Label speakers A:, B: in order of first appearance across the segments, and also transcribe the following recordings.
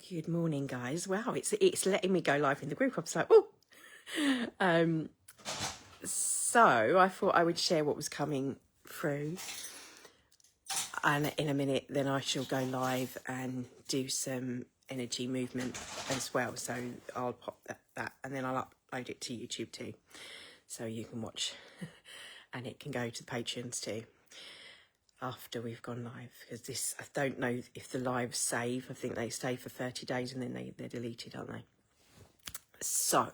A: Good morning, guys. Wow, it's letting me go live in the group. I was like, oh. So I thought I would share what was coming through, and in a minute, then I shall go live and do some energy movement as well. So I'll pop that, and then I'll upload it to YouTube too, so you can watch, and it can go to the Patreons too after we've gone live, because this, I don't know if the lives save. I think they stay for 30 days and then they're deleted, aren't they? So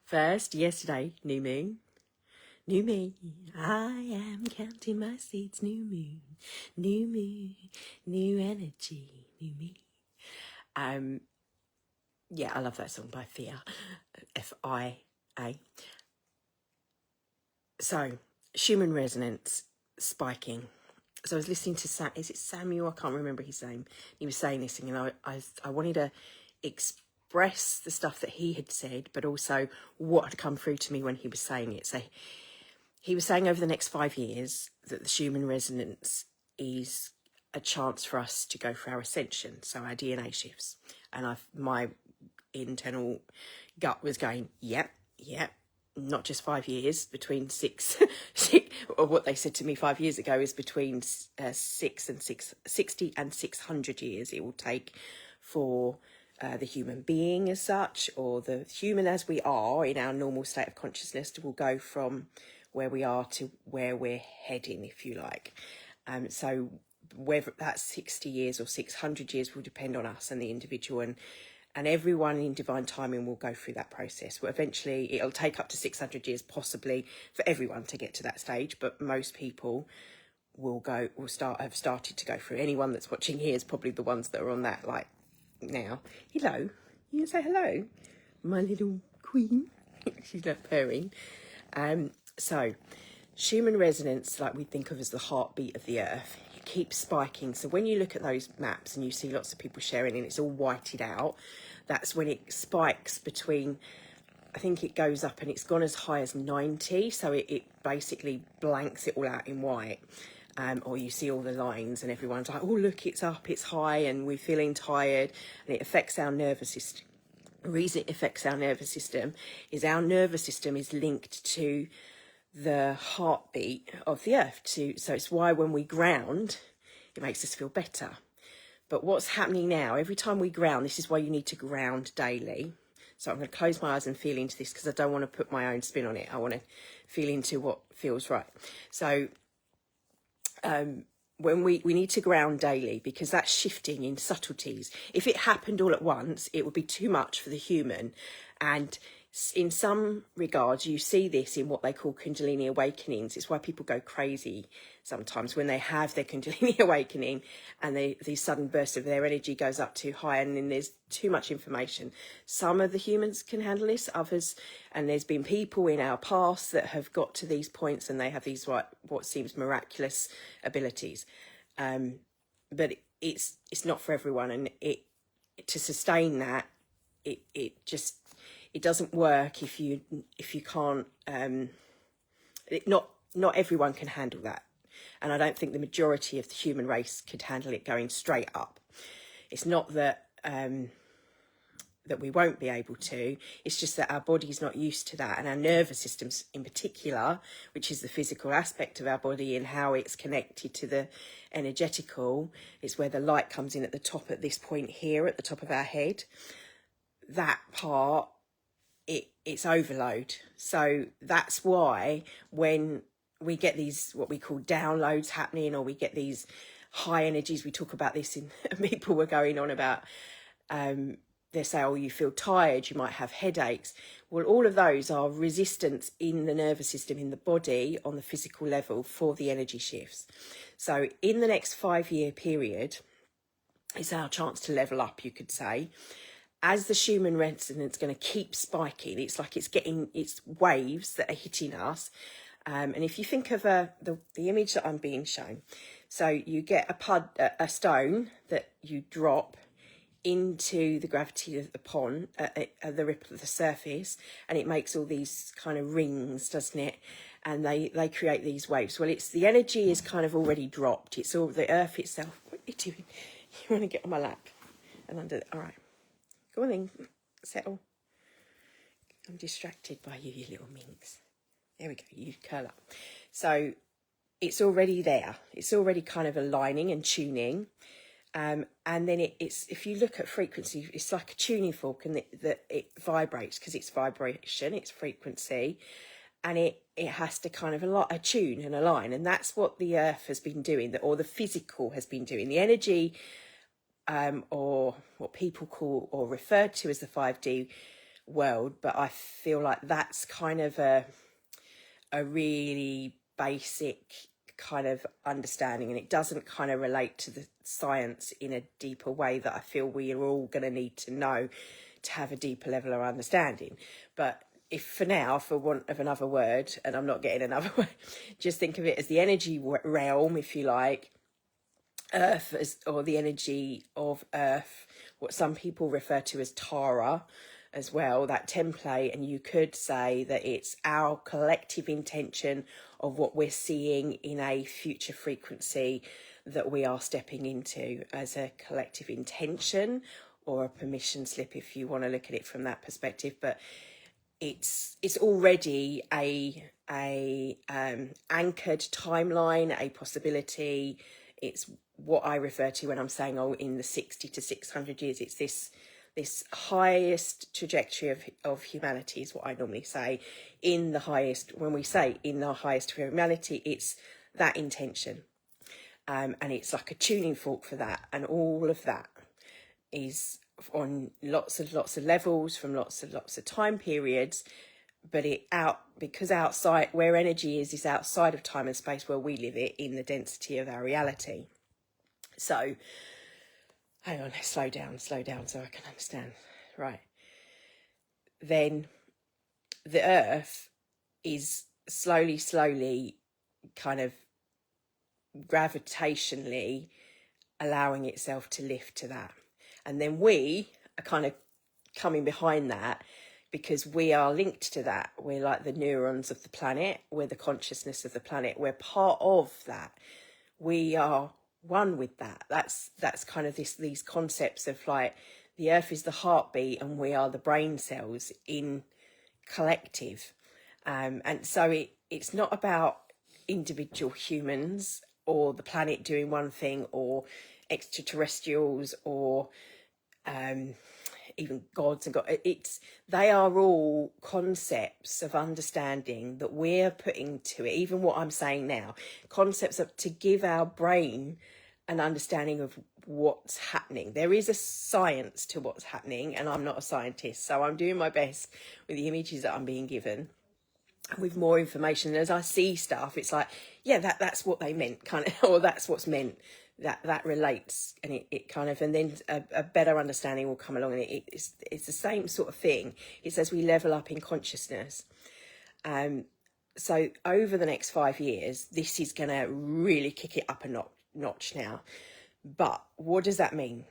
A: first, yesterday, new moon, new me. I am counting my seeds. New moon, new energy, new me. Yeah, I love that song by Fia, F-I-A. So shuman resonance spiking. So I was listening to is it Samuel? I can't remember his name. He was saying this thing, and I wanted to express the stuff that he had said, but also what had come through to me when he was saying it. So he was saying over the next 5 years that the shuman resonance is a chance for us to go for our ascension, so our DNA shifts. And my internal gut was going, yep, not just 5 years, between six, or what they said to me 5 years ago is between 60 and 600 years it will take for the human being as such, or the human as we are in our normal state of consciousness, will go from where we are to where we're heading, if you like. So whether that's 60 years or 600 years will depend on us and the individual, and everyone in divine timing will go through that process. Well, eventually it'll take up to 600 years possibly for everyone to get to that stage, but most people have started to go through. Anyone that's watching here is probably the ones that are on that, like, now. Hello, you can say hello, my little queen. She's like purring. So shuman resonance, like we think of as the heartbeat of the earth, it keeps spiking. So when you look at those maps and you see lots of people sharing and it's all whited out, that's when it spikes between, I think it goes up and it's gone as high as 90. So it basically blanks it all out in white. Or you see all the lines and everyone's like, oh, look, it's up, it's high, and we're feeling tired, and it affects our nervous system. The reason it affects our nervous system is our nervous system is linked to the heartbeat of the earth. So it's why when we ground, it makes us feel better. But what's happening now, every time we ground, this is why you need to ground daily. So I'm going to close my eyes and feel into this, because I don't want to put my own spin on it. I want to feel into what feels right. So when we need to ground daily, because that's shifting in subtleties. If it happened all at once, it would be too much for the human. And in some regards, you see this in what they call Kundalini awakenings. It's why people go crazy sometimes when they have their Kundalini awakening and the sudden burst of their energy goes up too high, and then there's too much information. Some of the humans can handle this, others, and there's been people in our past that have got to these points and they have these what seems miraculous abilities. But it's not for everyone, and to sustain that, it doesn't work if you can't. Not everyone can handle that, and I don't think the majority of the human race could handle it going straight up. It's not that that we won't be able to. It's just that our body's not used to that, and our nervous systems in particular, which is the physical aspect of our body and how it's connected to the energetical, is where the light comes in at the top, at this point here at the top of our head. That part, it's overload. So that's why when we get these what we call downloads happening, or we get these high energies, we talk about this in people were going on about they say, oh, you feel tired, you might have headaches. Well, all of those are resistance in the nervous system, in the body, on the physical level, for the energy shifts. So in the next 5 year period, it's our chance to level up, you could say. As the shuman resonance is going to keep spiking, it's like it's waves that are hitting us. And if you think of the image that I'm being shown, so you get a stone that you drop into the gravity of the pond, the ripple of the surface, and it makes all these kind of rings, doesn't it? And they create these waves. Well, it's the energy is kind of already dropped. It's all the earth itself. What are you doing? You want to get on my lap? and under. All right, go on then, settle. I'm distracted by you, you little minx. There we go. You curl up. So it's already there. It's already kind of aligning and tuning. And then it's, if you look at frequency, it's like a tuning fork, and it vibrates because it's vibration, it's frequency, and it has to kind of attune and align. And that's what the earth has been doing, or the physical has been doing. The energy, or what people call or refer to as the 5D world, but I feel like that's kind of a really basic kind of understanding, and it doesn't kind of relate to the science in a deeper way that I feel we are all going to need to know to have a deeper level of understanding. But if for now, for want of another word, and I'm not getting another word, just think of it as the energy realm, if you like, earth, or the energy of earth, what some people refer to as Tara as well, that template. And you could say that it's our collective intention of what we're seeing in a future frequency that we are stepping into as a collective intention, or a permission slip, if you want to look at it from that perspective. But it's already a anchored timeline, a possibility. It's what I refer to when I'm saying, oh, in the 60 to 600 years, it's this highest trajectory of humanity, is what I normally say. In the highest, when we say in the highest of humanity, it's that intention. And it's like a tuning fork for that. And all of that is on lots of levels, from lots of time periods. But because outside, where energy is outside of time and space, where we live it in the density of our reality. So hang on, slow down so I can understand. Right. Then the earth is slowly kind of gravitationally allowing itself to lift to that. And then we are kind of coming behind that, because we are linked to that. We're like the neurons of the planet. We're the consciousness of the planet. We're part of that. We are one with that. That's kind of these concepts of like, the earth is the heartbeat and we are the brain cells in collective. And so it's not about individual humans or the planet doing one thing, or extraterrestrials, or even gods and God. They are all concepts of understanding that we're putting to it. Even what I'm saying now, concepts to give our brain an understanding of what's happening. There is a science to what's happening, and I'm not a scientist, so I'm doing my best with the images that I'm being given, with more information. And as I see stuff, it's like, yeah, that's what they meant, kind of, or that's what's meant. That relates, and it kind of, and then a better understanding will come along. And it's the same sort of thing. It's as we level up in consciousness. So over the next 5 years, this is going to really kick it up a notch now. But what does that mean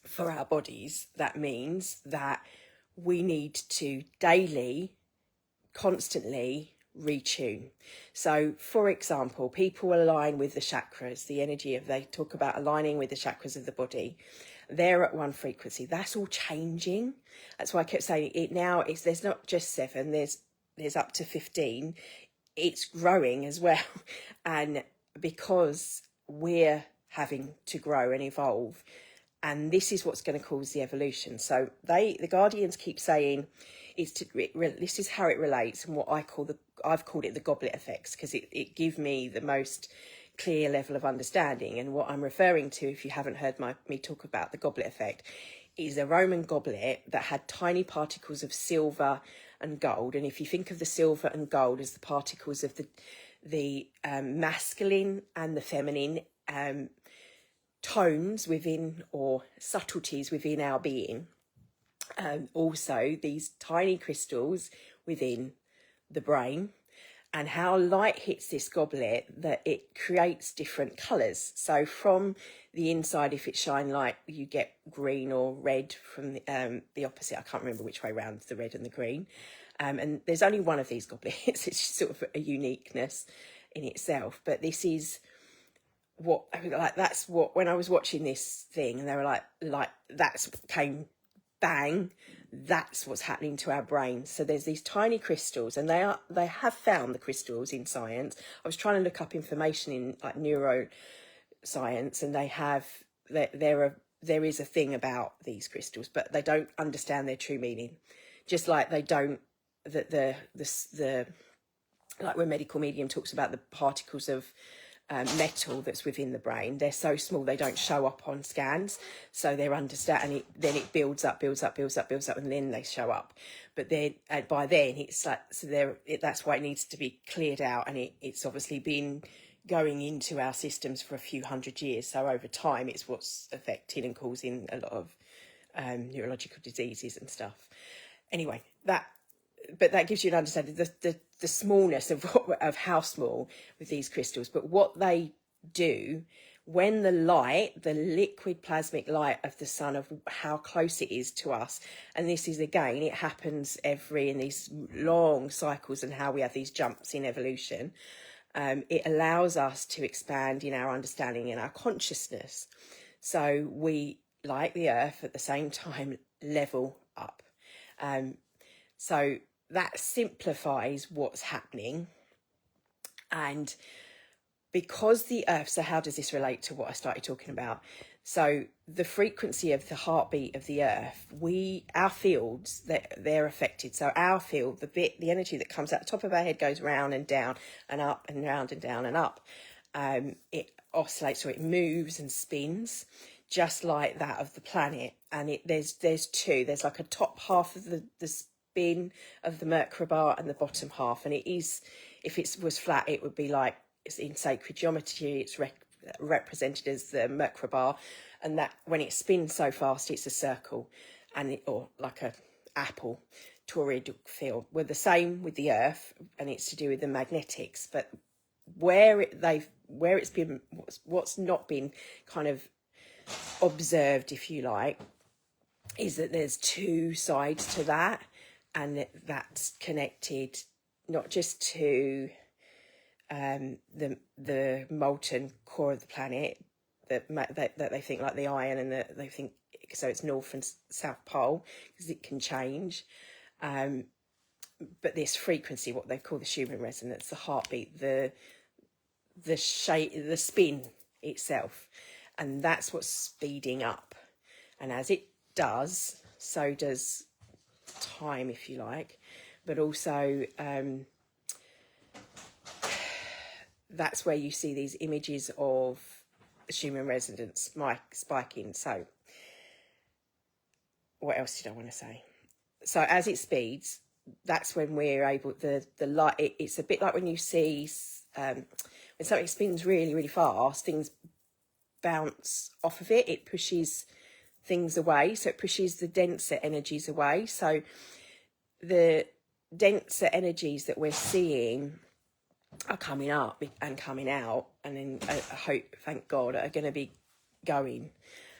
A: for our bodies? That means that we need to daily, constantly retune. So for example, people align with the chakras, the energy they talk about aligning with the chakras of the body. They're at one frequency. That's all changing. That's why I kept saying it. Now there's not just 7, there's up to 15. It's growing as well. And because we're having to grow and evolve, and this is what's going to cause the evolution. So the Guardians keep saying this is how it relates, and what I've called it the goblet effects, because it gives me the most clear level of understanding. And what I'm referring to, if you haven't heard me talk about the goblet effect, is a Roman goblet that had tiny particles of silver and gold. And if you think of the silver and gold as the particles of the masculine and the feminine tones within, or subtleties within our being, also these tiny crystals within the brain, and how light hits this goblet, that it creates different colours. So from the inside, if it's shine light, you get green or red. From the opposite, I can't remember which way around, the red and the green. And there's only one of these goblets. It's sort of a uniqueness in itself. But this is what, like, that's what, when I was watching this thing, and they were like that's came bang, that's what's happening to our brains. So there's these tiny crystals, and they have found the crystals in science. I was trying to look up information in like neuroscience, and they have there is a thing about these crystals, but they don't understand their true meaning. Just like they don't, that the like when medical medium talks about the particles of metal that's within the brain, they're so small they don't show up on scans, so they're understanding it, then it builds up, and then they show up. But then by then it's like, so that's why it needs to be cleared out, and it's obviously been going into our systems for a few hundred years, so over time it's what's affecting and causing a lot of neurological diseases and stuff. Anyway, but that gives you an understanding of the smallness of how small with these crystals. But what they do, when the liquid plasmic light of the sun, of how close it is to us, and this is, again, it happens in these long cycles, and how we have these jumps in evolution, it allows us to expand in our understanding and our consciousness. So we, like the earth, at the same time level up. So that simplifies what's happening. And because the earth, so how does this relate to what I started talking about? So the frequency of the heartbeat of the earth, our fields, they're affected. So our field, the energy that comes out the top of our head goes round and down and up and round and down and up. It oscillates, or it moves and spins, just like that of the planet. And there's two. There's like a top half of the spin of the Merkaba, and the bottom half. And it is, if it was flat, it would be like, it's in sacred geometry, it's represented as the Merkaba, and that when it spins so fast, it's a circle, or like a apple toroid field. We're the same with the earth, and it's to do with the magnetics. But what's not been kind of observed, if you like, is that there's two sides to that, and that's connected not just to the molten core of the planet that they think, like the iron, and they think, so it's north and south pole, because it can change, but this frequency, what they call the shuman resonance, the heartbeat, the shape, the spin itself, and that's what's speeding up. And as it does, so does time, if you like, but also that's where you see these images of human resonance spiking. So what else did I want to say? So as it speeds, that's when we're able, the light, it's a bit like when you see when something spins really, really fast, things bounce off of it, it pushes things away, so it pushes the denser energies away. So the denser energies that we're seeing are coming up and coming out, and then I hope, thank God, are going to be going.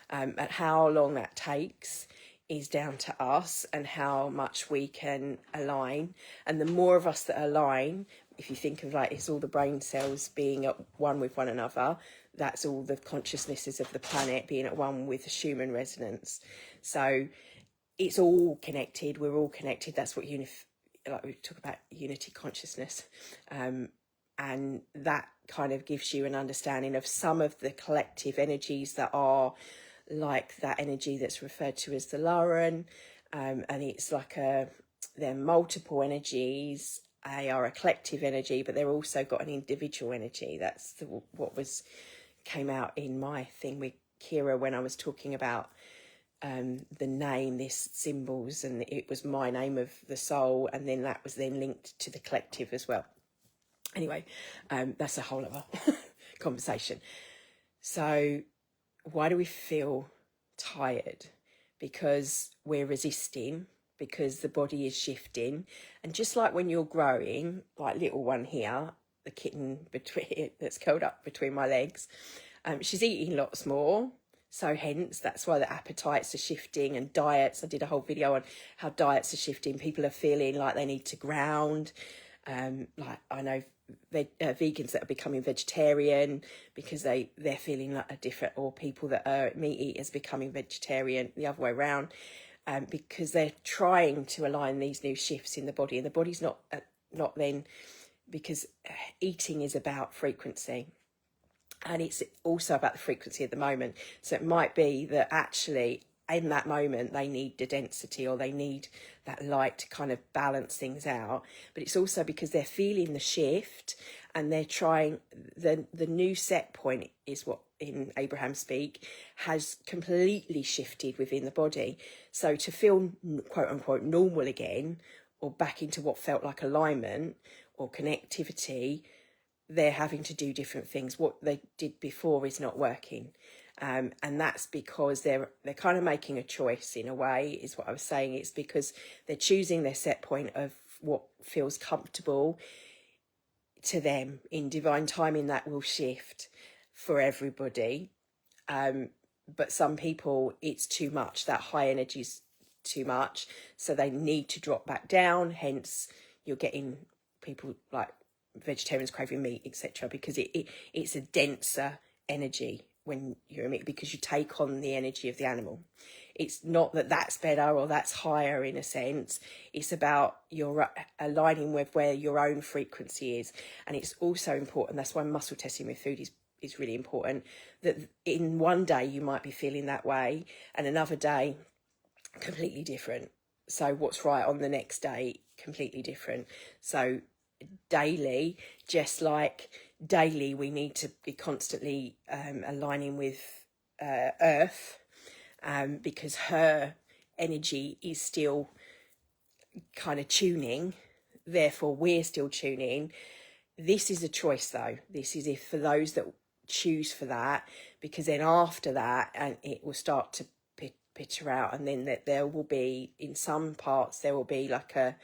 A: And how long that takes is down to us, and how much we can align. And the more of us that align, if you think of like, it's all the brain cells being at one with one another, that's all the consciousnesses of the planet being at one with the Schumann resonance. So it's all connected, we're all connected. That's what like we talk about, unity consciousness, and that kind of gives you an understanding of some of the collective energies that are like that energy that's referred to as the Lauren, and it's like they're multiple energies. They are a collective energy, but they're also got an individual energy. That's what came out in my thing with Kira when I was talking about the name, this symbols, and it was my name of the soul, and then that was then linked to the collective as well. Anyway, that's a whole other conversation. So why do we feel tired? Because we're resisting, because the body is shifting. And just like when you're growing, like little one here, the kitten that's curled up between my legs, she's eating lots more. So hence, that's why the appetites are shifting, and diets. I did a whole video on how diets are shifting. People are feeling like they need to ground. Like I know vegans that are becoming vegetarian because they're feeling like a different, or people that are meat eaters becoming vegetarian, the other way around, because they're trying to align these new shifts in the body, and the body's not then, because eating is about frequency. And it's also about the frequency at the moment. So it might be that actually in that moment they need the density, or they need that light to kind of balance things out. But it's also because they're feeling the shift, and they're trying, the new set point is what in Abraham speak has completely shifted within the body. So to feel quote unquote normal again, or back into what felt like alignment or connectivity, they're having to do different things. What they did before is not working. And that's because they're kind of making a choice in a way, is what I was saying. It's because they're choosing their set point of what feels comfortable to them. In divine timing, that will shift for everybody. But some people, it's too much. That high energy is too much. So they need to drop back down. Hence, you're getting people like vegetarians craving meat, etc., because it's a denser energy when you're a meat, because you take on the energy of the animal. It's not that that's better or that's higher in a sense. It's about your aligning with where your own frequency is. And it's also important, that's why muscle testing with food is really important, that in one day you might be feeling that way and another day completely different. So what's right on the next day, completely different. So daily, just like daily we need to be constantly aligning with Earth, because her energy is still kind of tuning, therefore we're still tuning. This is a choice though. This is if for those that choose for that, because then after that, and it will start to peter out, and then that there will be, in some parts there will be like a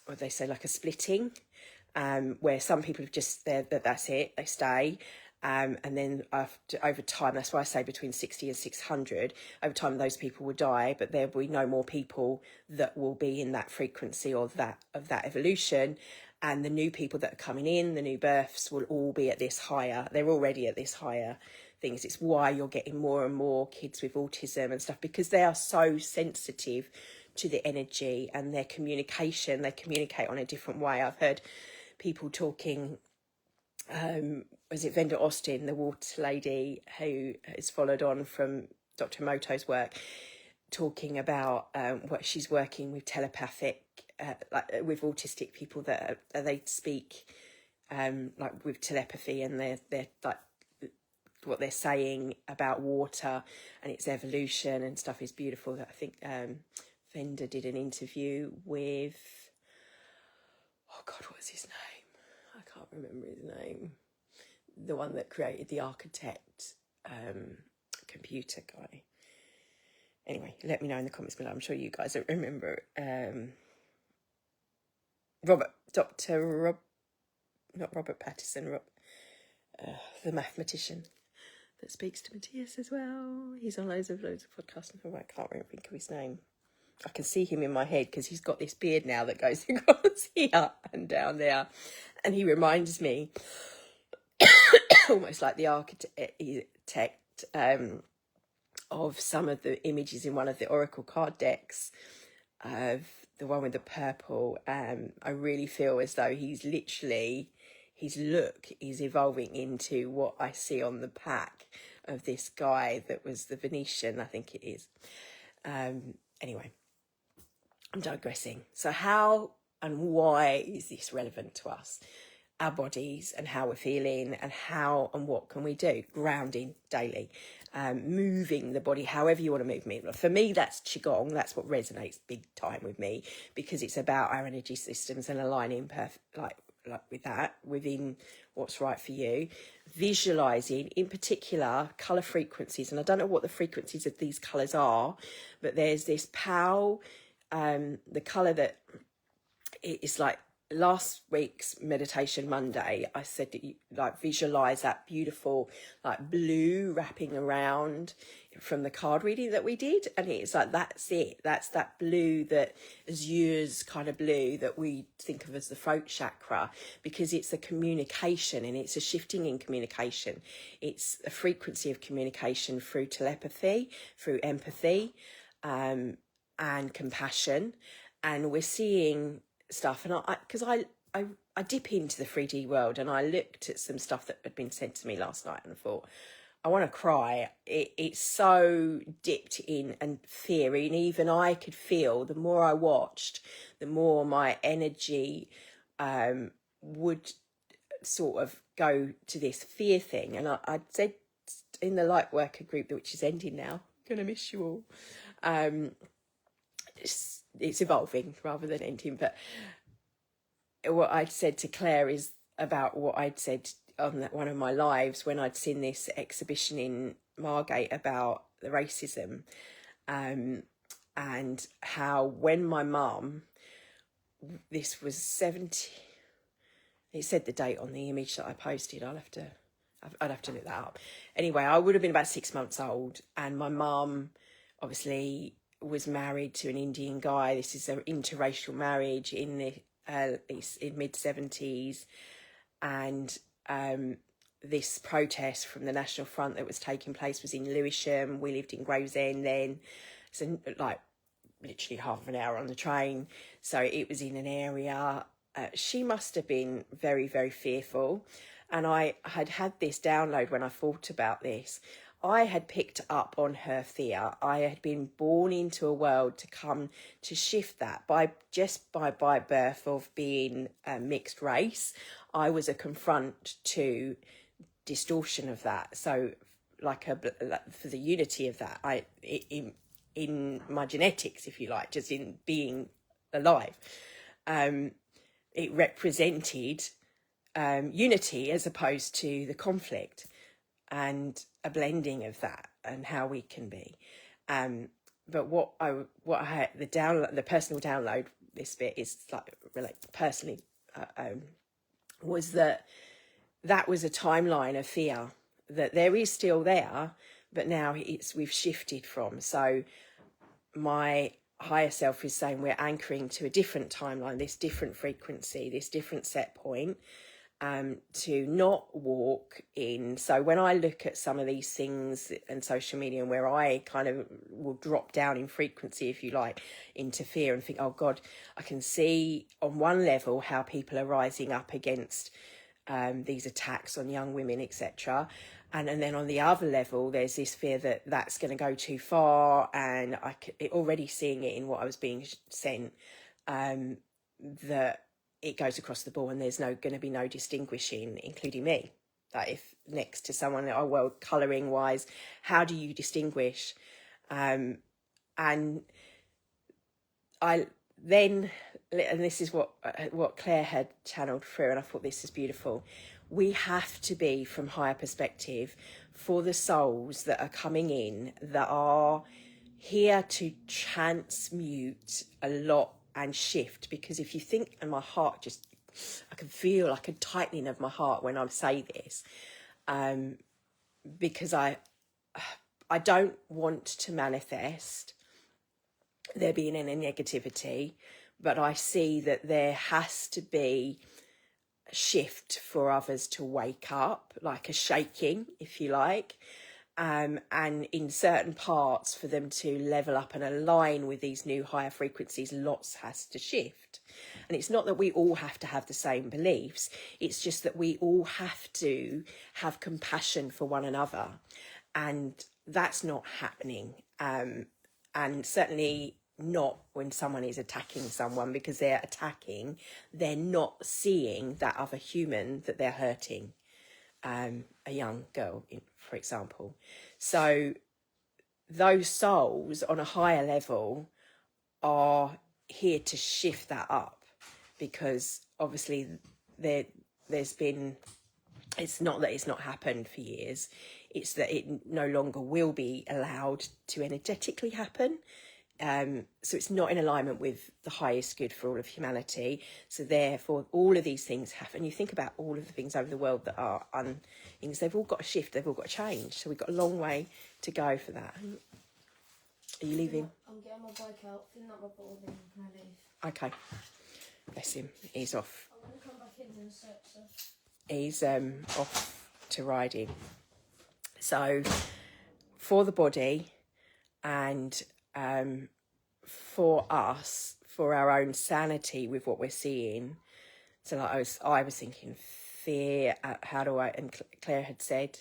A: what they say, like a splitting, where some people have just, that's it, they stay, and then over time, that's why I say between 60 and 600, over time those people will die, but there will be no more people that will be in that frequency or that evolution. And the new people that are coming in, the new births, will all be at this higher, they're already at this higher things. It's why you're getting more and more kids with autism and stuff, because they are so sensitive to the energy and their communication. They communicate on a different way. I've heard people talking, was it Venda Austin, the water lady who is followed on from Dr. Moto's work, talking about what she's working with telepathic, like with autistic people that they speak like with telepathy, and they're like what they're saying about water and its evolution and stuff is beautiful. I think Venda did an interview with, oh God, what's his name? I can't remember his name. The one that created the architect computer guy. Anyway, let me know in the comments below. I'm sure you guys don't remember. Not Robert Pattinson, the mathematician that speaks to Matthias as well. He's on loads of podcasts. I can't really think of his name. I can see him in my head because he's got this beard now that goes across here and down there. And he reminds me, almost like the architect, of some of the images in one of the Oracle card decks, of the one with the purple. I really feel as though he's literally, his look is evolving into what I see on the pack of this guy that was the Venetian, I think it is. Anyway, I'm digressing. So how and why is this relevant to us? Our bodies and how we're feeling, and how and what can we do? Grounding daily, moving the body however you want to move me. For me, that's Qigong. That's what resonates big time with me, because it's about our energy systems and aligning like with that within what's right for you. Visualizing, in particular, color frequencies, and I don't know what the frequencies of these colors are, but there's this POW, the color that it's like last week's meditation Monday, I said that you like visualize that beautiful like blue wrapping around from the card reading that we did, and it's like that's it. That's that blue, that azure's kind of blue that we think of as the throat chakra, because it's a communication and it's a shifting in communication. It's a frequency of communication through telepathy, through empathy, and compassion, and we're seeing stuff. And I dip into the 3D world, and I looked at some stuff that had been sent to me last night, and I thought, I want to cry. It's so dipped in and theory, and even I could feel the more I watched, the more my energy would sort of go to this fear thing. And I said in the light worker group, which is ending now, gonna miss you all. It's evolving rather than ending, but what I'd said to Claire is about what I'd said on one of my lives when I'd seen this exhibition in Margate about the racism, and how when my mum, this was 70, it said the date on the image that I posted, I'd have to look that up. Anyway, I would have been about 6 months old, and my mum obviously was married to an Indian guy. This is an interracial marriage in the in mid-70s, and this protest from the National Front that was taking place was in Lewisham. We lived in Gravesend then, so like literally half an hour on the train. So it was in an area. She must have been very, very fearful, and I had this download when I thought about this. I had picked up on her fear. I had been born into a world to come to shift that by birth of being a mixed race. I was a confront to distortion of that. So for the unity of that, in my genetics, if you like, just in being alive, it represented unity as opposed to the conflict, and a blending of that and how we can be. But what I had, the personal download, this bit is like personally, was that was a timeline of fear that there is still there, but now we've shifted from. So my higher self is saying we're anchoring to a different timeline, this different frequency, this different set point, to not walk in. So when I look at some of these things and social media, and where I kind of will drop down in frequency, if you like, into fear and think, oh God, I can see on one level how people are rising up against these attacks on young women, etc. And then on the other level, there's this fear that that's going to go too far, and already seeing it in what I was being sent, that it goes across the board and there's going to be no distinguishing, including me. Like if next to someone, oh well, colouring wise, how do you distinguish? And I then, and this is what Claire had channeled through, and I thought this is beautiful. We have to be from higher perspective for the souls that are coming in, that are here to transmute a lot and shift. Because if you think, and my heart just, I can feel like a tightening of my heart when I say this, because I don't want to manifest there being any negativity, but I see that there has to be a shift for others to wake up, like a shaking, if you like, and in certain parts for them to level up and align with these new higher frequencies. Lots has to shift. And it's not that we all have to have the same beliefs, it's just that we all have to have compassion for one another, and that's not happening, and certainly not when someone is attacking someone, because they're not seeing that other human that they're hurting, a young girl, for example. So those souls on a higher level are here to shift that up, because obviously there's been, it's not that it's not happened for years, it's that it no longer will be allowed to energetically happen. So it's not in alignment with the highest good for all of humanity. So therefore, all of these things happen. You think about all of the things over the world that are things. They've all got to shift. They've all got to change. So we've got a long way to go for that. Are you leaving?
B: I'm getting my bike out, filling up my bottle, then can I leave?
A: Okay. Bless him. He's off.
B: I'm going to come back in a sec, so...
A: He's off to riding. So for the body and for us, for our own sanity with what we're seeing. So like I was thinking fear, and Claire had said,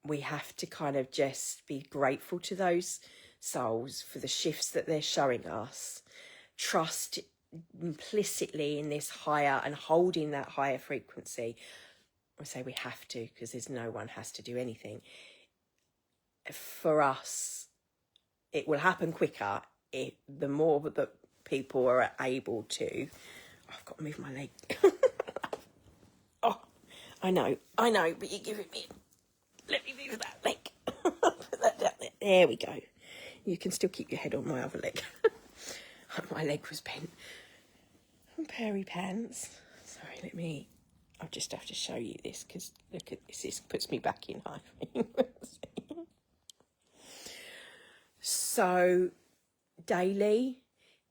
A: we have to kind of just be grateful to those souls for the shifts that they're showing us, trust implicitly in this higher and holding that higher frequency. I say we have to, because there's no one has to do anything. For us, it will happen quicker the more that people are able to. Oh, I've got to move my leg. Oh, I know, but you're giving me. Let me move that leg. Put that down there. There we go. You can still keep your head on my other leg. My leg was bent. Pairy pants. Sorry, I'll just have to show you this, because look at this. This puts me back in high. So daily,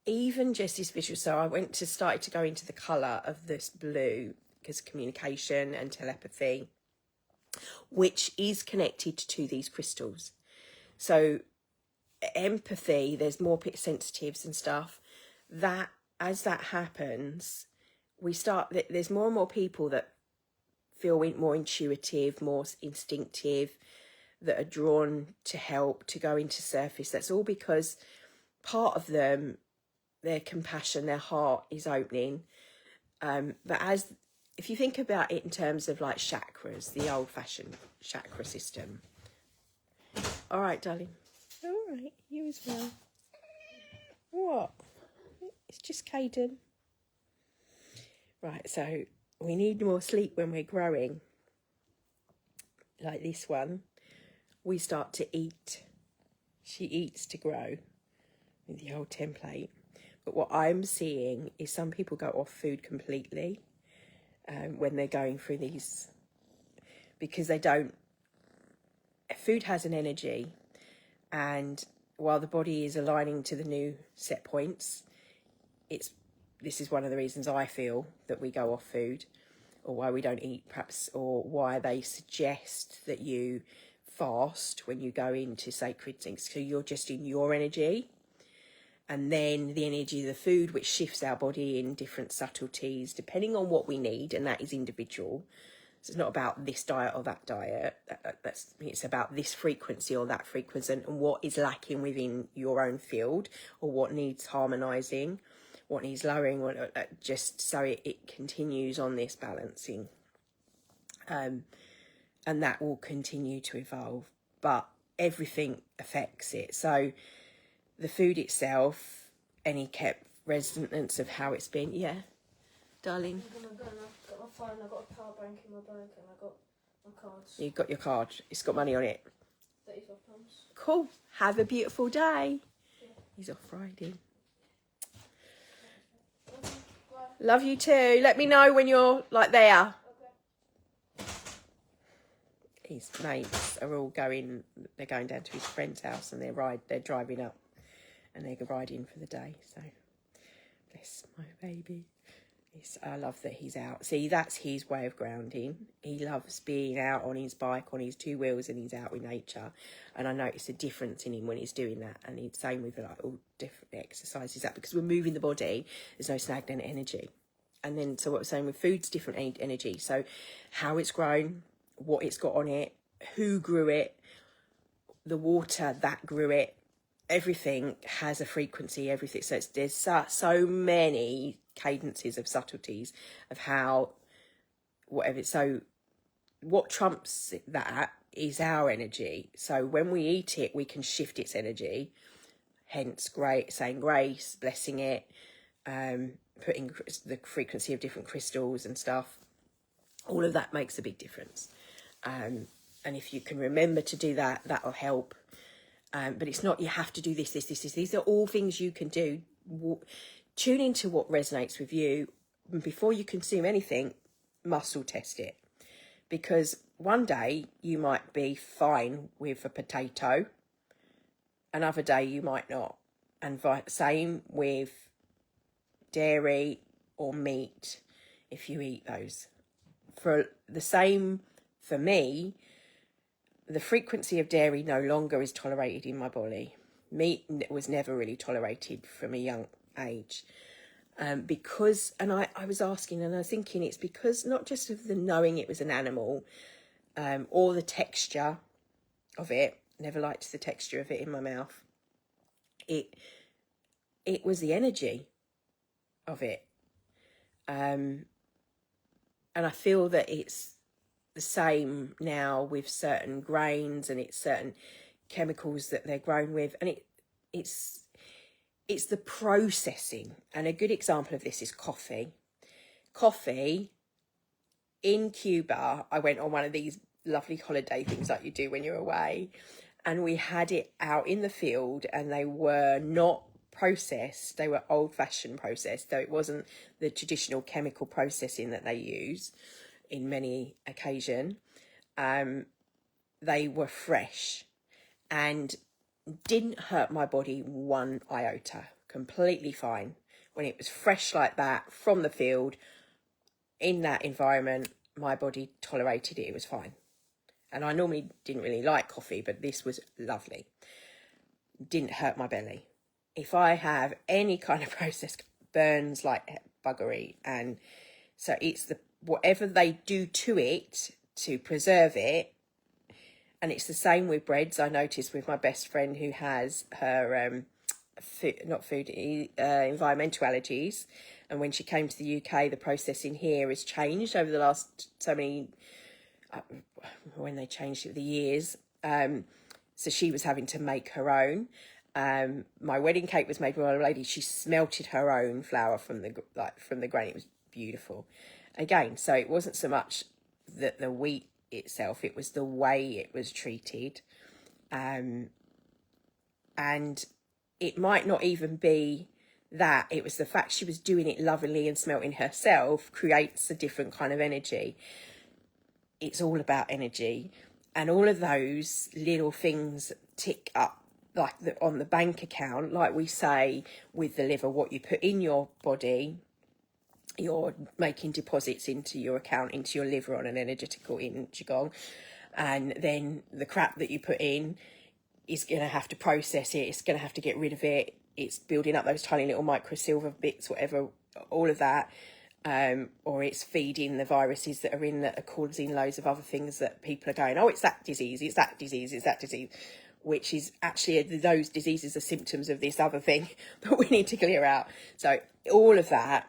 A: even just this visual. So I started to go into the colour of this blue, because communication and telepathy, which is connected to these crystals. So empathy, there's more sensitives and stuff. That as that happens, there's more and more people that feel more intuitive, more instinctive, that are drawn to help, to go into surface. That's all because part of them, their compassion, their heart is opening. But if you think about it in terms of like chakras, the old-fashioned chakra system. All right, darling. All right, you as well. What? It's just Caden. Right, so we need more sleep when we're growing. Like this one. We start to eat. She eats to grow with the old template. But what I'm seeing is some people go off food completely when they're going through these, because they don't. Food has an energy, and while the body is aligning to the new set points, this is one of the reasons I feel that we go off food, or why we don't eat, perhaps, or why they suggest that you fast when you go into sacred things. So you're just in your energy, and then the energy of the food, which shifts our body in different subtleties depending on what we need, and that is individual. So it's not about this diet or that diet. It's about this frequency or that frequency, and what is lacking within your own field, or what needs harmonizing, what needs lowering, just so it continues on this balancing. And that will continue to evolve, but everything affects it. So the food itself, any kept resonance of how it's been. Yeah, darling.
B: I'm gonna go now. I've got my phone, I've got a power bank in my bag, and I've got my cards.
A: You've got your card. It's got money on it.
B: £35.
A: Cool. Have a beautiful day.
B: Yeah.
A: He's off riding.
B: Okay, bye.
A: Love you too. Let me know when you're like there.
B: Okay.
A: His mates are all going. They're going down to his friend's house, and they're driving up, and they're riding for the day. So bless my baby. I love that he's out. See, that's his way of grounding. He loves being out on his bike, on his two wheels, and he's out with nature. And I notice a difference in him when he's doing that. And it's same with like all different exercises. That because we're moving the body, there's no stagnant energy. And then, so what we're saying with food's different energy. So how it's grown, what it's got on it, who grew it, the water that grew it, everything has a frequency, everything. So there's so many cadences of subtleties of how, whatever. So what trumps that is our energy. So when we eat it, we can shift its energy. Hence, saying grace, blessing it, putting the frequency of different crystals and stuff. All of that makes a big difference. And if you can remember to do that, that'll help. But it's not, you have to do this. These are all things you can do. Tune into what resonates with you. Before you consume anything, muscle test it. Because one day you might be fine with a potato. Another day you might not. And same with dairy or meat, if you eat those. For me, the frequency of dairy no longer is tolerated in my body. Meat was never really tolerated from a young age. Because, and I was asking and I was thinking, it's because not just of the knowing it was an animal, or the texture of it, never liked the texture of it in my mouth. It was the energy of it. And I feel that it's the same now with certain grains, and it's certain chemicals that they're grown with, and it's the processing. And a good example of this is coffee. In Cuba, I went on one of these lovely holiday things like you do when you're away, and we had it out in the field, and they were not processed. They were old-fashioned processed, so it wasn't the traditional chemical processing that they use in many occasion. They were fresh and didn't hurt my body one iota. Completely fine. When it was fresh like that from the field, in that environment, my body tolerated it. It was fine. And I normally didn't really like coffee, but this was lovely. Didn't hurt my belly. If I have any kind of process, burns like buggery. And so it's whatever they do to it to preserve it. And it's the same with breads. I noticed with my best friend who has her environmental allergies. And when she came to the UK, the processing here has changed over the last so many, when they changed it, the years. So she was having to make her own. My wedding cake was made by a lady. She smelted her own flour from the grain. It was beautiful. Again, so it wasn't so much that the wheat itself, it was the way it was treated. And it might not even be that, it was the fact she was doing it lovingly and smelting herself creates a different kind of energy. It's all about energy, and all of those little things tick up, like on the bank account, like we say with the liver, what you put in your body, you're making deposits into your account, into your liver on an energetical in Qigong, and then the crap that you put in is going to have to process it, it's going to have to get rid of it, it's building up those tiny little micro silver bits, whatever, all of that, or it's feeding the viruses that are in that are causing loads of other things that people are going, oh, it's that disease, which is actually, those diseases are symptoms of this other thing that we need to clear out. So all of that,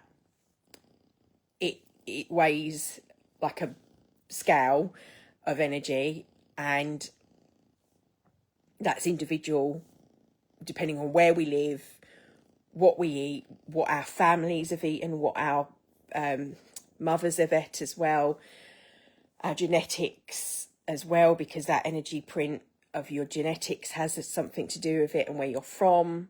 A: it weighs like a scale of energy, and that's individual depending on where we live, what we eat, what our families have eaten, what our mothers have ate as well, our genetics as well, because that energy print of your genetics has something to do with it and where you're from.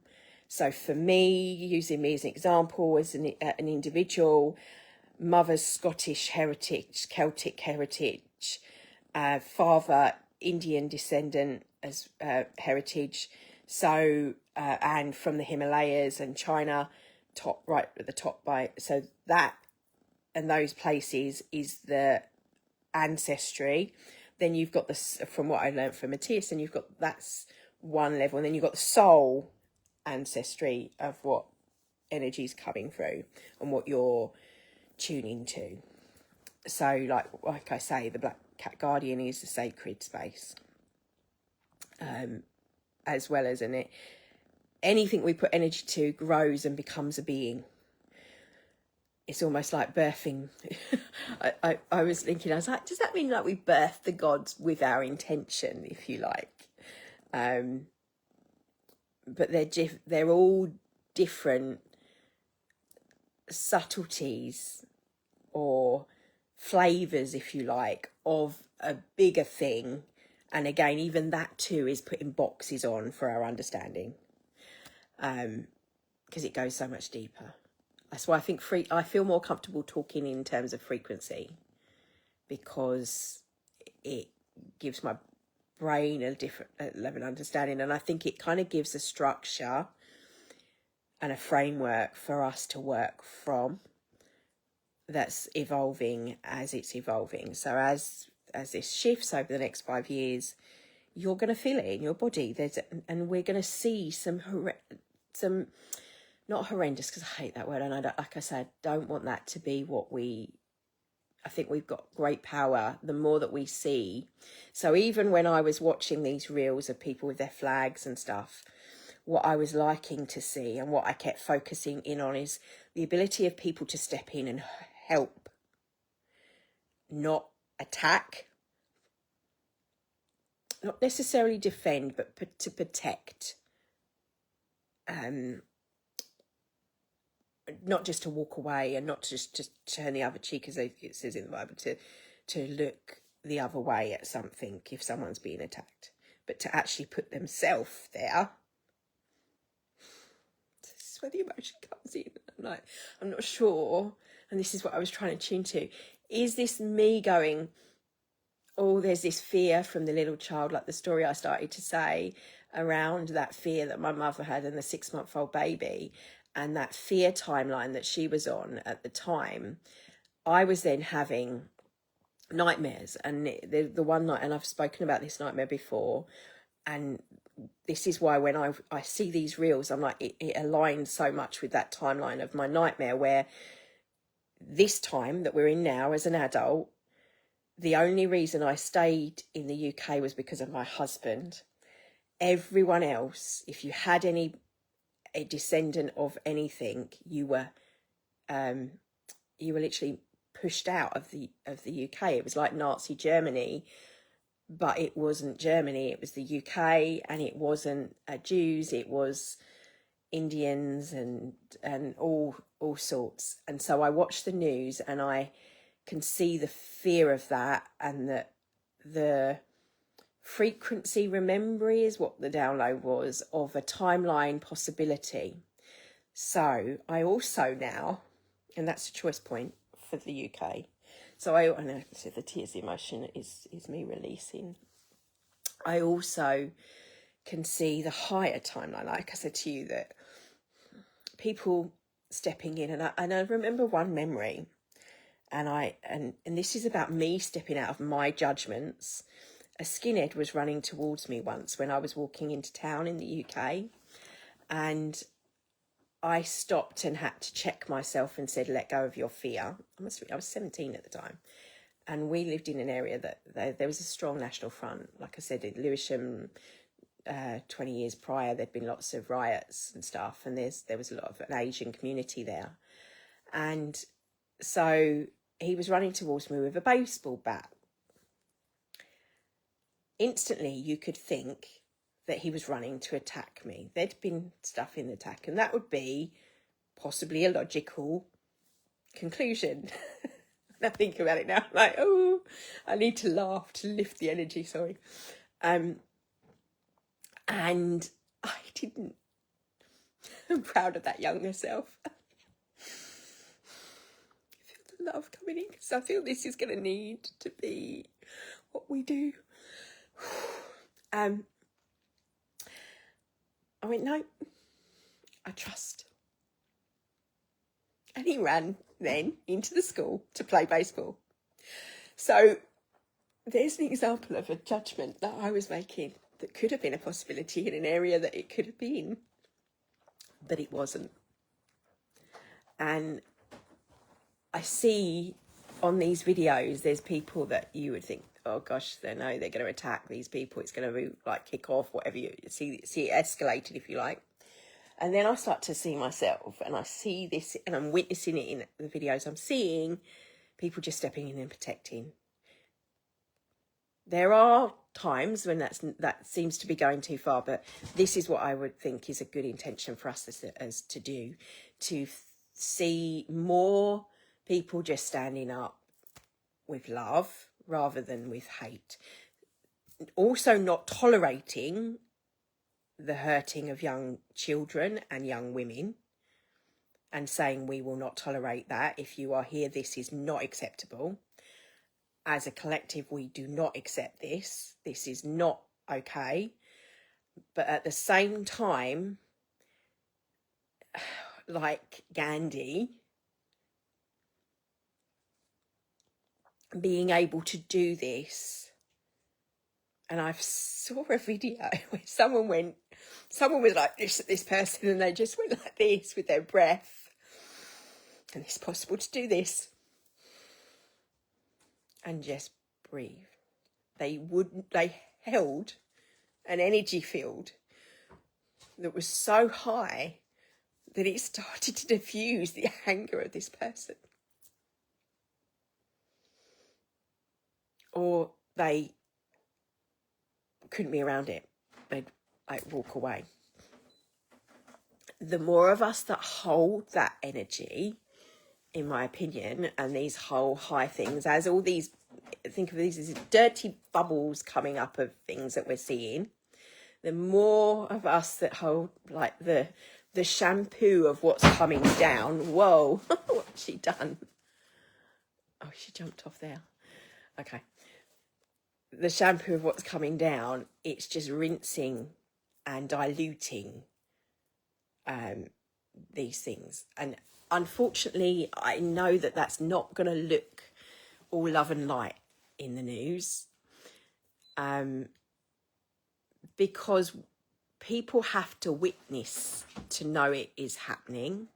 A: So for me, using me as an example, as an individual, mother's Scottish heritage, Celtic heritage, father Indian descendant as heritage, so and from the Himalayas and China, right at the top so that and those places is the ancestry. Then you've got from what I learned from Matthias, and you've got, that's one level, and then you've got the soul ancestry of what energy is coming through and what you're tuning to. So like I say, the Black Cat Guardian is the sacred space, as well as in it, anything we put energy to grows and becomes a being. It's almost like birthing. I was thinking, I was like, does that mean like we birth the gods with our intention, if you like? But they're all different subtleties or flavours, if you like, of a bigger thing, And again, even that too is putting boxes on for our understanding, because it goes so much deeper. That's why I think I feel more comfortable talking in terms of frequency, because it gives my brain a different level of understanding, and I think it kind of gives a structure and a framework for us to work from that's evolving as it's evolving. So as this shifts over the next 5 years, you're going to feel it in your body. And we're going to see some not horrendous, because I hate that word, and like I said, I don't want that to be what I think we've got great power the more that we see. So even when I was watching these reels of people with their flags and stuff, what I was liking to see and what I kept focusing in on is the ability of people to step in and help, not attack, not necessarily defend, but to protect. Not just to walk away, and not just to turn the other cheek, as it says in the Bible, to look the other way at something if someone's being attacked, but to actually put themselves there. This is where the emotion comes in. I'm not sure, and this is what I was trying to tune to. Is this me going, oh, there's this fear from the little child, like the story I started to say, around that fear that my mother had and the 6-month-old baby, and that fear timeline that she was on at the time. I was then having nightmares, and the one night, and I've spoken about this nightmare before, and this is why when I see these reels, I'm like, it aligns so much with that timeline of my nightmare, where this time that we're in now as an adult, the only reason I stayed in the UK was because of my husband. Everyone else, if you had a descendant of anything, you were literally pushed out of the UK. It was like Nazi Germany, but it wasn't Germany. It was the UK, and it wasn't Jews. It was Indians and all sorts. And so I watch the news, and I can see the fear of that, and the frequency, remembering is what the download was, of a timeline possibility. So I also now, and that's a choice point for the UK. So I know the tears, the emotion is me releasing. I also can see the higher timeline, like I said to you, that people stepping in, and I remember one memory, and this is about me stepping out of my judgments. A skinhead was running towards me once when I was walking into town in the UK, and I stopped and had to check myself and said, let go of your fear. I was 17 at the time, and we lived in an area that there was a strong National Front. Like I said, in Lewisham, 20 years prior, there'd been lots of riots and stuff, and there was a lot of an Asian community there. And so he was running towards me with a baseball bat. Instantly, you could think that he was running to attack me. There'd been stuff in the attack, and that would be possibly a logical conclusion. I think about it now, I'm like, oh, I need to laugh to lift the energy, sorry. And I didn't. I'm proud of that younger self. I feel the love coming in, because I feel this is going to need to be what we do. I went, no, I trust. And he ran then into the school to play baseball. So there's an example of a judgment that I was making that could have been a possibility in an area that it could have been, but it wasn't. And I see on these videos, there's people that you would think, oh gosh, they're going to attack these people. It's going to be like kick off, whatever you see it escalated, if you like. And then I start to see myself, and I see this, and I'm witnessing it in the videos. I'm seeing people just stepping in and protecting. There are times when that seems to be going too far, but this is what I would think is a good intention for us as to do, to see more people just standing up with love rather than with hate. also not tolerating the hurting of young children and young women, and saying we will not tolerate that. If you are here, this is not acceptable. As a collective, we do not accept this. This is not okay. But at the same time, like Gandhi, being able to do this. And I saw a video where someone was like this person, and they just went like this with their breath. And it's possible to do this. And just breathe. They held an energy field that was so high that it started to diffuse the anger of this person. Or they couldn't be around it. They'd walk away. The more of us that hold that energy, in my opinion, and these whole high things, as all these, think of these as dirty bubbles coming up of things that we're seeing, the more of us that hold like the shampoo of what's coming down. Whoa, what's she done? Oh, she jumped off there. Okay. The shampoo of what's coming down, it's just rinsing and diluting these things. And unfortunately, I know that that's not going to look all love and light in the news, because people have to witness to know it is happening.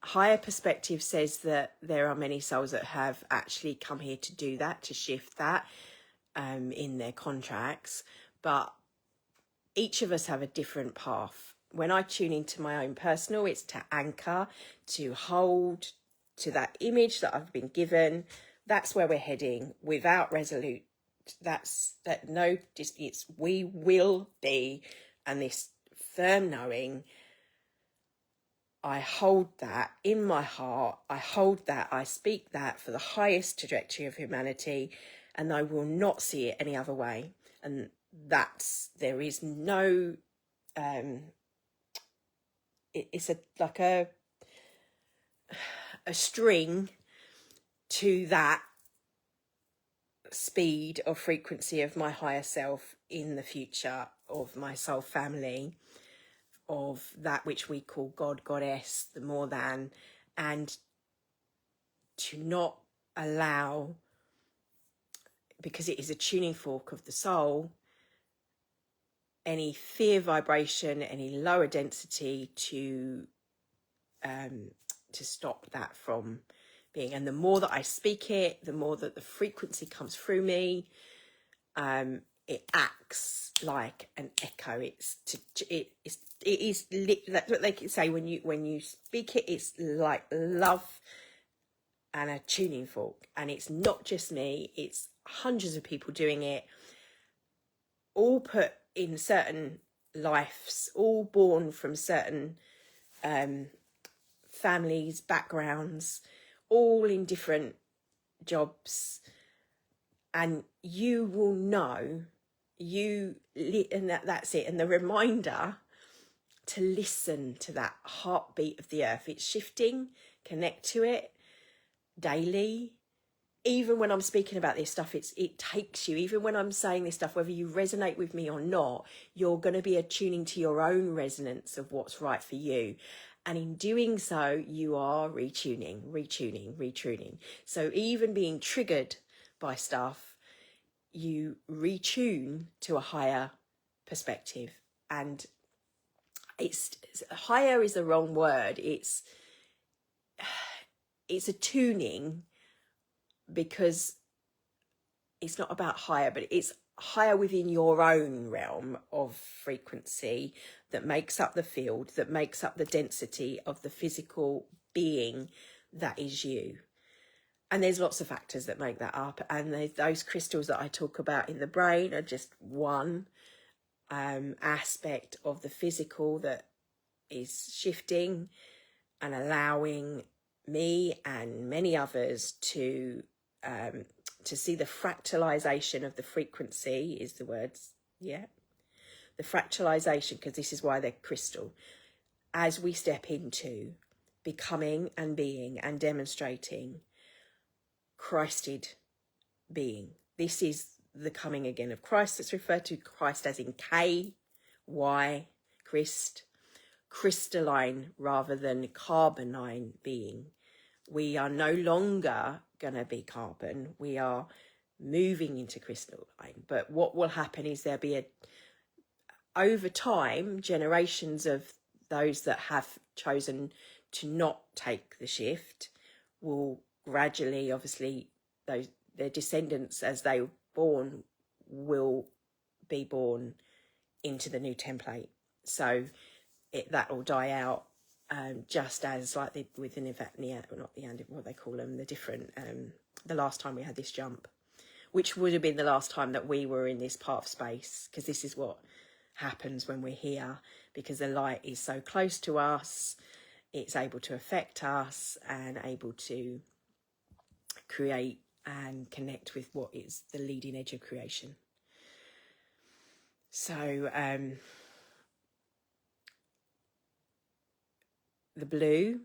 A: Higher perspective says that there are many souls that have actually come here to do that, to shift that in their contracts. But each of us have a different path. When I tune into my own personal, it's to anchor, to hold to that image that I've been given. That's where we're heading without resolute. No disputes. We will be, and this firm knowing, I hold that in my heart. I hold that. I speak that for the highest trajectory of humanity, and I will not see it any other way. And there is no, it's like a string to that speed or frequency of my higher self in the future, of my soul family, of that which we call God, Goddess, the more than, and to not allow, because it is a tuning fork of the soul, any fear vibration, any lower density to stop that from being. And the more that I speak it, the more that the frequency comes through me, it acts like an echo. It is that's what they can say when you speak it. It's like love and a tuning fork, and it's not just me. It's hundreds of people doing it, all put in certain lives, all born from certain families, backgrounds, all in different jobs, and you will know, and that's it. And the reminder to listen to that heartbeat of the earth. It's shifting. Connect to it daily. Even when I'm speaking about this stuff, it takes you, even when I'm saying this stuff, whether you resonate with me or not, you're going to be attuning to your own resonance of what's right for you. And in doing so, you are retuning. So even being triggered by stuff, you retune to a higher perspective. And it's higher is the wrong word. It's a tuning, because it's not about higher, but it's higher within your own realm of frequency that makes up the field, that makes up the density of the physical being that is you. And there's lots of factors that make that up. And those crystals that I talk about in the brain are just one aspect of the physical that is shifting and allowing me and many others to to see the fractalization of the frequency is the words, yeah? The fractalization, because this is why they're crystal. As we step into becoming and being and demonstrating Christed being. This is the coming again of Christ. That's referred to Christ as in K, Y, Christ, crystalline rather than carbonine being. We are no longer going to be carbon. We are moving into crystalline. But what will happen is there'll be over time, generations of those that have chosen to not take the shift will gradually, obviously, their descendants as they were born will be born into the new template. So that will die out, just as like with the what they call them, the different, the last time we had this jump, which would have been the last time that we were in this part of space, because this is what happens when we're here, because the light is so close to us, it's able to affect us and able to create and connect with what is the leading edge of creation. So the blue,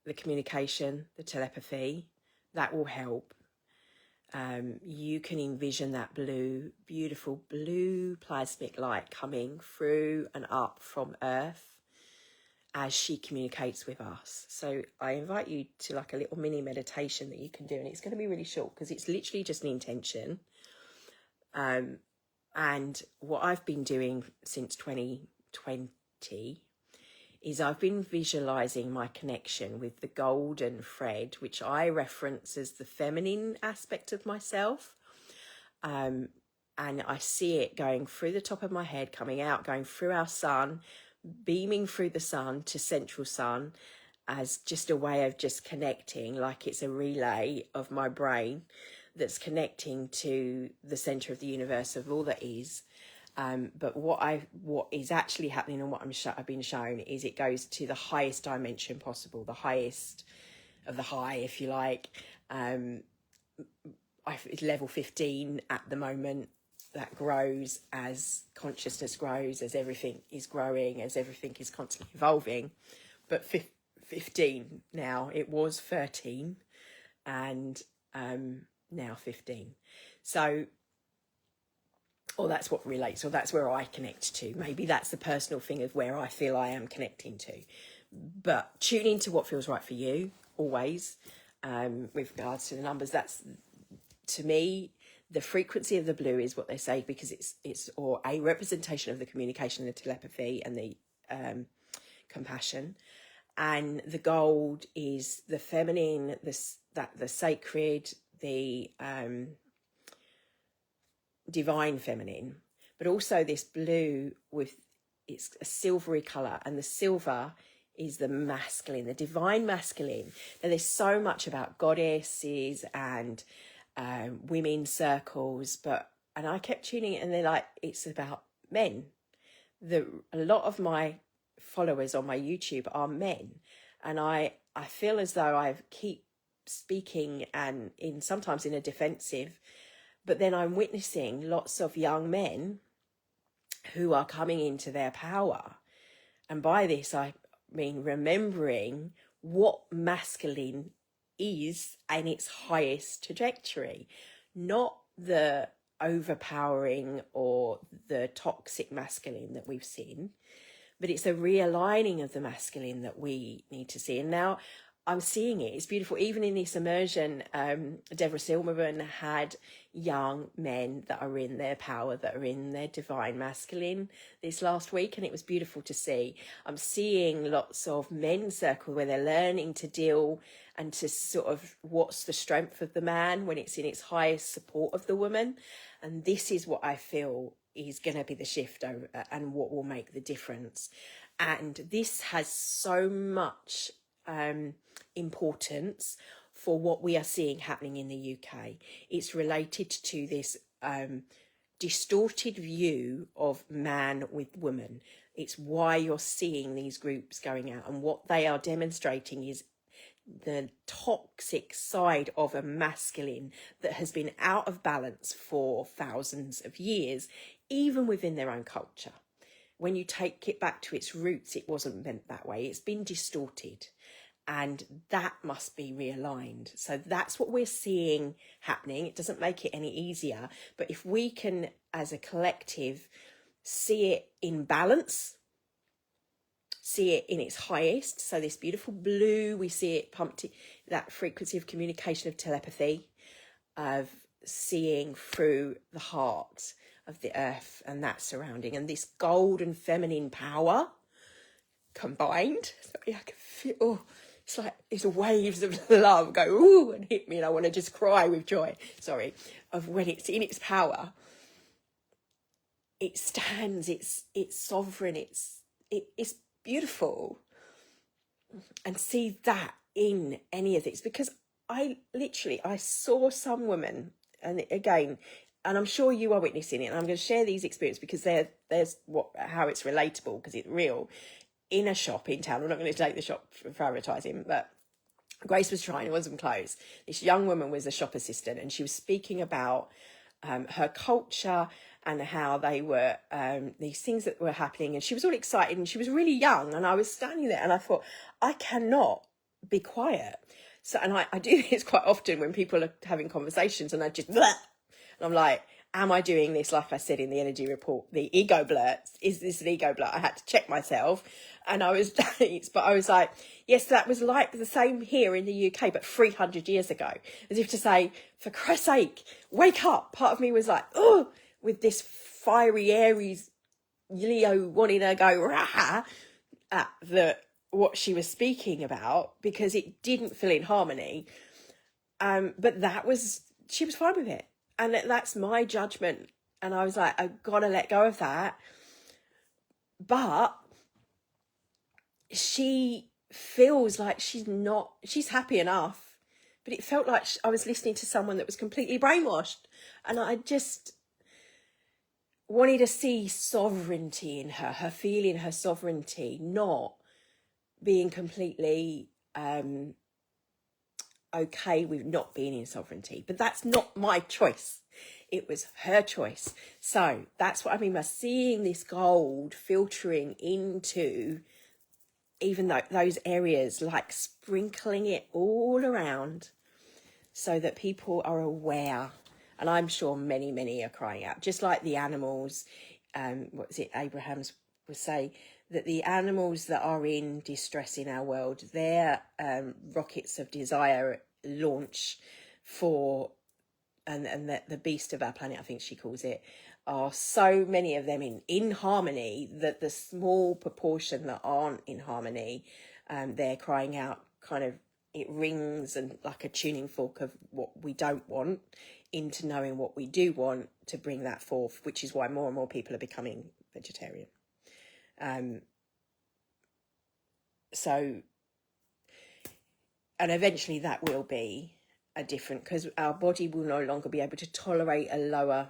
A: the communication, the telepathy, that will help. You can envision that blue, beautiful blue plasmic light coming through and up from Earth as she communicates with us. So I invite you to like a little mini meditation that you can do, and it's going to be really short because it's literally just an intention. And what I've been doing since 2020 is I've been visualizing my connection with the golden thread, which I reference as the feminine aspect of myself. And I see it going through the top of my head, coming out, going through our sun, beaming through the sun to central sun as just a way of just connecting, like it's a relay of my brain that's connecting to the center of the universe of all that is. But what is actually happening and what I've been shown is it goes to the highest dimension possible, the highest of the high, if you like. It's level 15 at the moment. That grows as consciousness grows, as everything is growing, as everything is constantly evolving. But 15 now, it was 13 and now 15. So, or that's what relates, or that's where I connect to. Maybe that's the personal thing of where I feel I am connecting to. But tune into what feels right for you, always, with regards to the numbers. That's, to me, the frequency of the blue is what they say, because it's or a representation of the communication, the telepathy, and the compassion. And the gold is the feminine, the sacred, the divine feminine, but also this blue with it's a silvery color, and the silver is the masculine, the divine masculine. Now there's so much about goddesses and women's circles, and I kept tuning it, and they're like, it's about men. A lot of my followers on my YouTube are men, and I feel as though I keep speaking and sometimes in a defensive, but then I'm witnessing lots of young men who are coming into their power. And by this, I mean remembering what masculine is in its highest trajectory, not the overpowering or the toxic masculine that we've seen, but it's a realigning of the masculine that we need to see. And now I'm seeing it. It's beautiful. Even in this immersion, Deborah Silverman had young men that are in their power, that are in their divine masculine this last week, and it was beautiful to see. I'm seeing lots of men's circle where they're learning to deal and to sort of what's the strength of the man when it's in its highest support of the woman. And this is what I feel is going to be the shift over, and what will make the difference. And this has so much importance for what we are seeing happening in the UK. It's related to this distorted view of man with woman. It's why you're seeing these groups going out, and what they are demonstrating is the toxic side of a masculine that has been out of balance for thousands of years, even within their own culture. When you take it back to its roots, it wasn't meant that way. It's been distorted, and that must be realigned. So that's what we're seeing happening. It doesn't make it any easier, but if we can, as a collective, see it in balance, see it in its highest, so this beautiful blue, we see it pumped, that frequency of communication, of telepathy, of seeing through the heart of the earth and that surrounding, and this golden feminine power combined. Sorry, I can feel, it's like these waves of love go ooh and hit me, and I want to just cry with joy. Sorry, of when it's in its power, it stands, it's sovereign, it's beautiful. And see that in any of this, because I saw some women, and again, and I'm sure you are witnessing it, and I'm going to share these experiences because there's how it's relatable, because it's real. In a shop in town, I'm not going to take the shop for advertising, but Grace was trying on some clothes. This young woman was a shop assistant, and she was speaking about her culture and how they were, these things that were happening, and she was all excited, and she was really young, and I was standing there, and I thought, I cannot be quiet. So, and I do this quite often when people are having conversations, and I just, bleh, and I'm like, am I doing this? Like I said in the energy report, the ego blur, is this an ego blur? I had to check myself, and I was, but I was like, yes, that was like the same here in the UK, but 300 years ago, as if to say, for Christ's sake, wake up. Part of me was like, oh, with this fiery Aries Leo wanting to go rah at what she was speaking about, because it didn't feel in harmony. But she was fine with it. And that's my judgment. And I was like, I've got to let go of that. But she feels like she's happy enough. But it felt like I was listening to someone that was completely brainwashed. And I just wanted to see sovereignty in her feeling her sovereignty, not being completely okay with not being in sovereignty. But that's not my choice. It was her choice. So that's what I mean by seeing this gold filtering into even those areas, like sprinkling it all around so that people are aware. And I'm sure many, many are crying out, just like the animals. What was it? Abrahams would say that the animals that are in distress in our world, their rockets of desire launch for, and the beast of our planet, I think she calls it, are so many of them in harmony that the small proportion that aren't in harmony, they're crying out, kind of, it rings and like a tuning fork of what we don't want into knowing what we do want, to bring that forth, which is why more and more people are becoming vegetarian. So, and eventually that will be a different, because our body will no longer be able to tolerate a lower,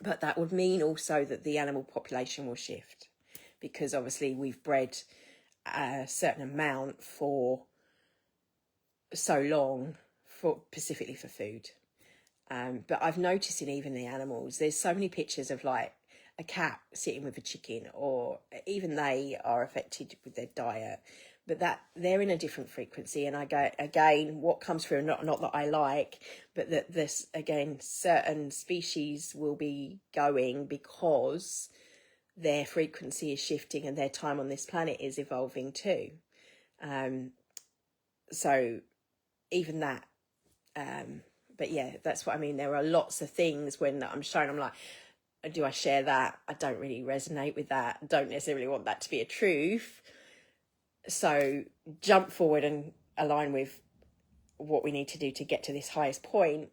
A: but that would mean also that the animal population will shift, because obviously we've bred a certain amount for so long, for specifically for food. But I've noticed in even the animals, there's so many pictures of like a cat sitting with a chicken, or even they are affected with their diet, but that they're in a different frequency. And I go, again, what comes through, not that I like, but that this, again, certain species will be going because their frequency is shifting and their time on this planet is evolving too. So even that, but yeah, that's what I mean. There are lots of things when I'm showing, I'm like, do I share that? I don't really resonate with that. I don't necessarily want that to be a truth. So jump forward and align with what we need to do to get to this highest point.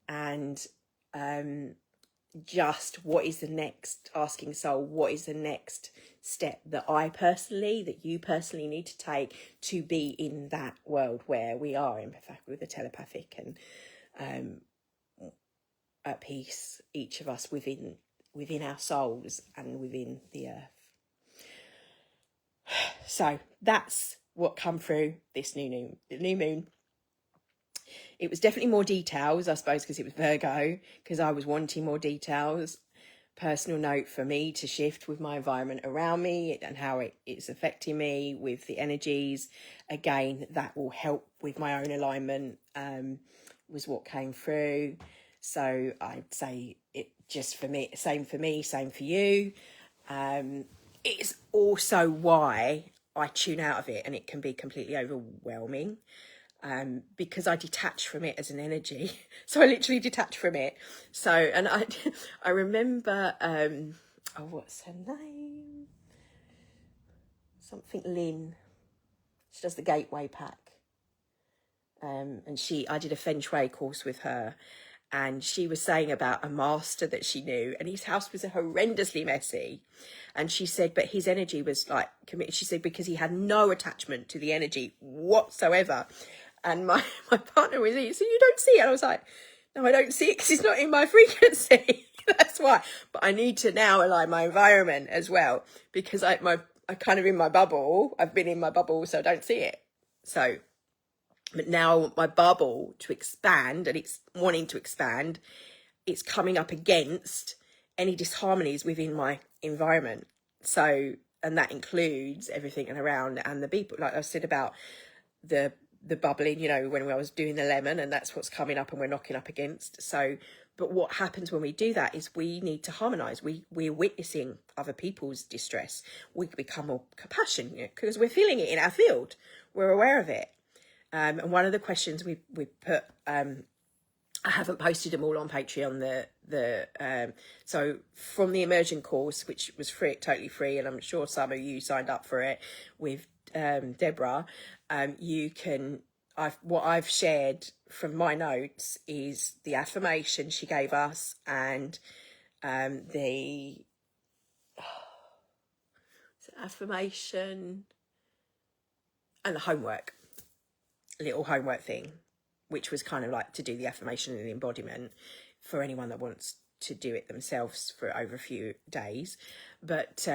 A: And just what is the next, asking soul, what is the next step that you personally need to take to be in that world where we are empathic with the telepathic and at peace, each of us within our souls and within the earth. So that's what come through this new moon. It was definitely more details, I suppose, because it was Virgo, because I was wanting more details. Personal note for me to shift with my environment around me and how it's affecting me with the energies. Again, that will help with my own alignment, was what came through. So I'd say it just for me, same for you. It's also why I tune out of it, and it can be completely overwhelming. Because I detach from it as an energy. So I literally detach from it. So, and I remember, what's her name? Something Lynn. She does the Gateway Pack. And I did a Feng Shui course with her, and she was saying about a master that she knew, and his house was horrendously messy. And she said, but his energy was like committed. She said, because he had no attachment to the energy whatsoever. And my partner was like, so you don't see it? And I was like, no, I don't see it because it's not in my frequency. That's why. But I need to now align my environment as well, because I kind of in my bubble. I've been in my bubble, so I don't see it. So, but now I want my bubble to expand, and it's wanting to expand. It's coming up against any disharmonies within my environment. So, and that includes everything and around, and the people, like I said about the bubbling, when I was doing the lemon, and that's what's coming up and we're knocking up against. So, but what happens when we do that is we need to harmonize. We're witnessing other people's distress. We become more compassionate because we're feeling it in our field. We're aware of it. And one of the questions we put, I haven't posted them all on Patreon. So from the immersion course, which was free, totally free, and I'm sure some of you signed up for it with Deborah. You can. What I've shared from my notes is the affirmation she gave us, and the affirmation and the homework, little homework thing, which was kind of like to do the affirmation and the embodiment for anyone that wants to do it themselves for over a few days. But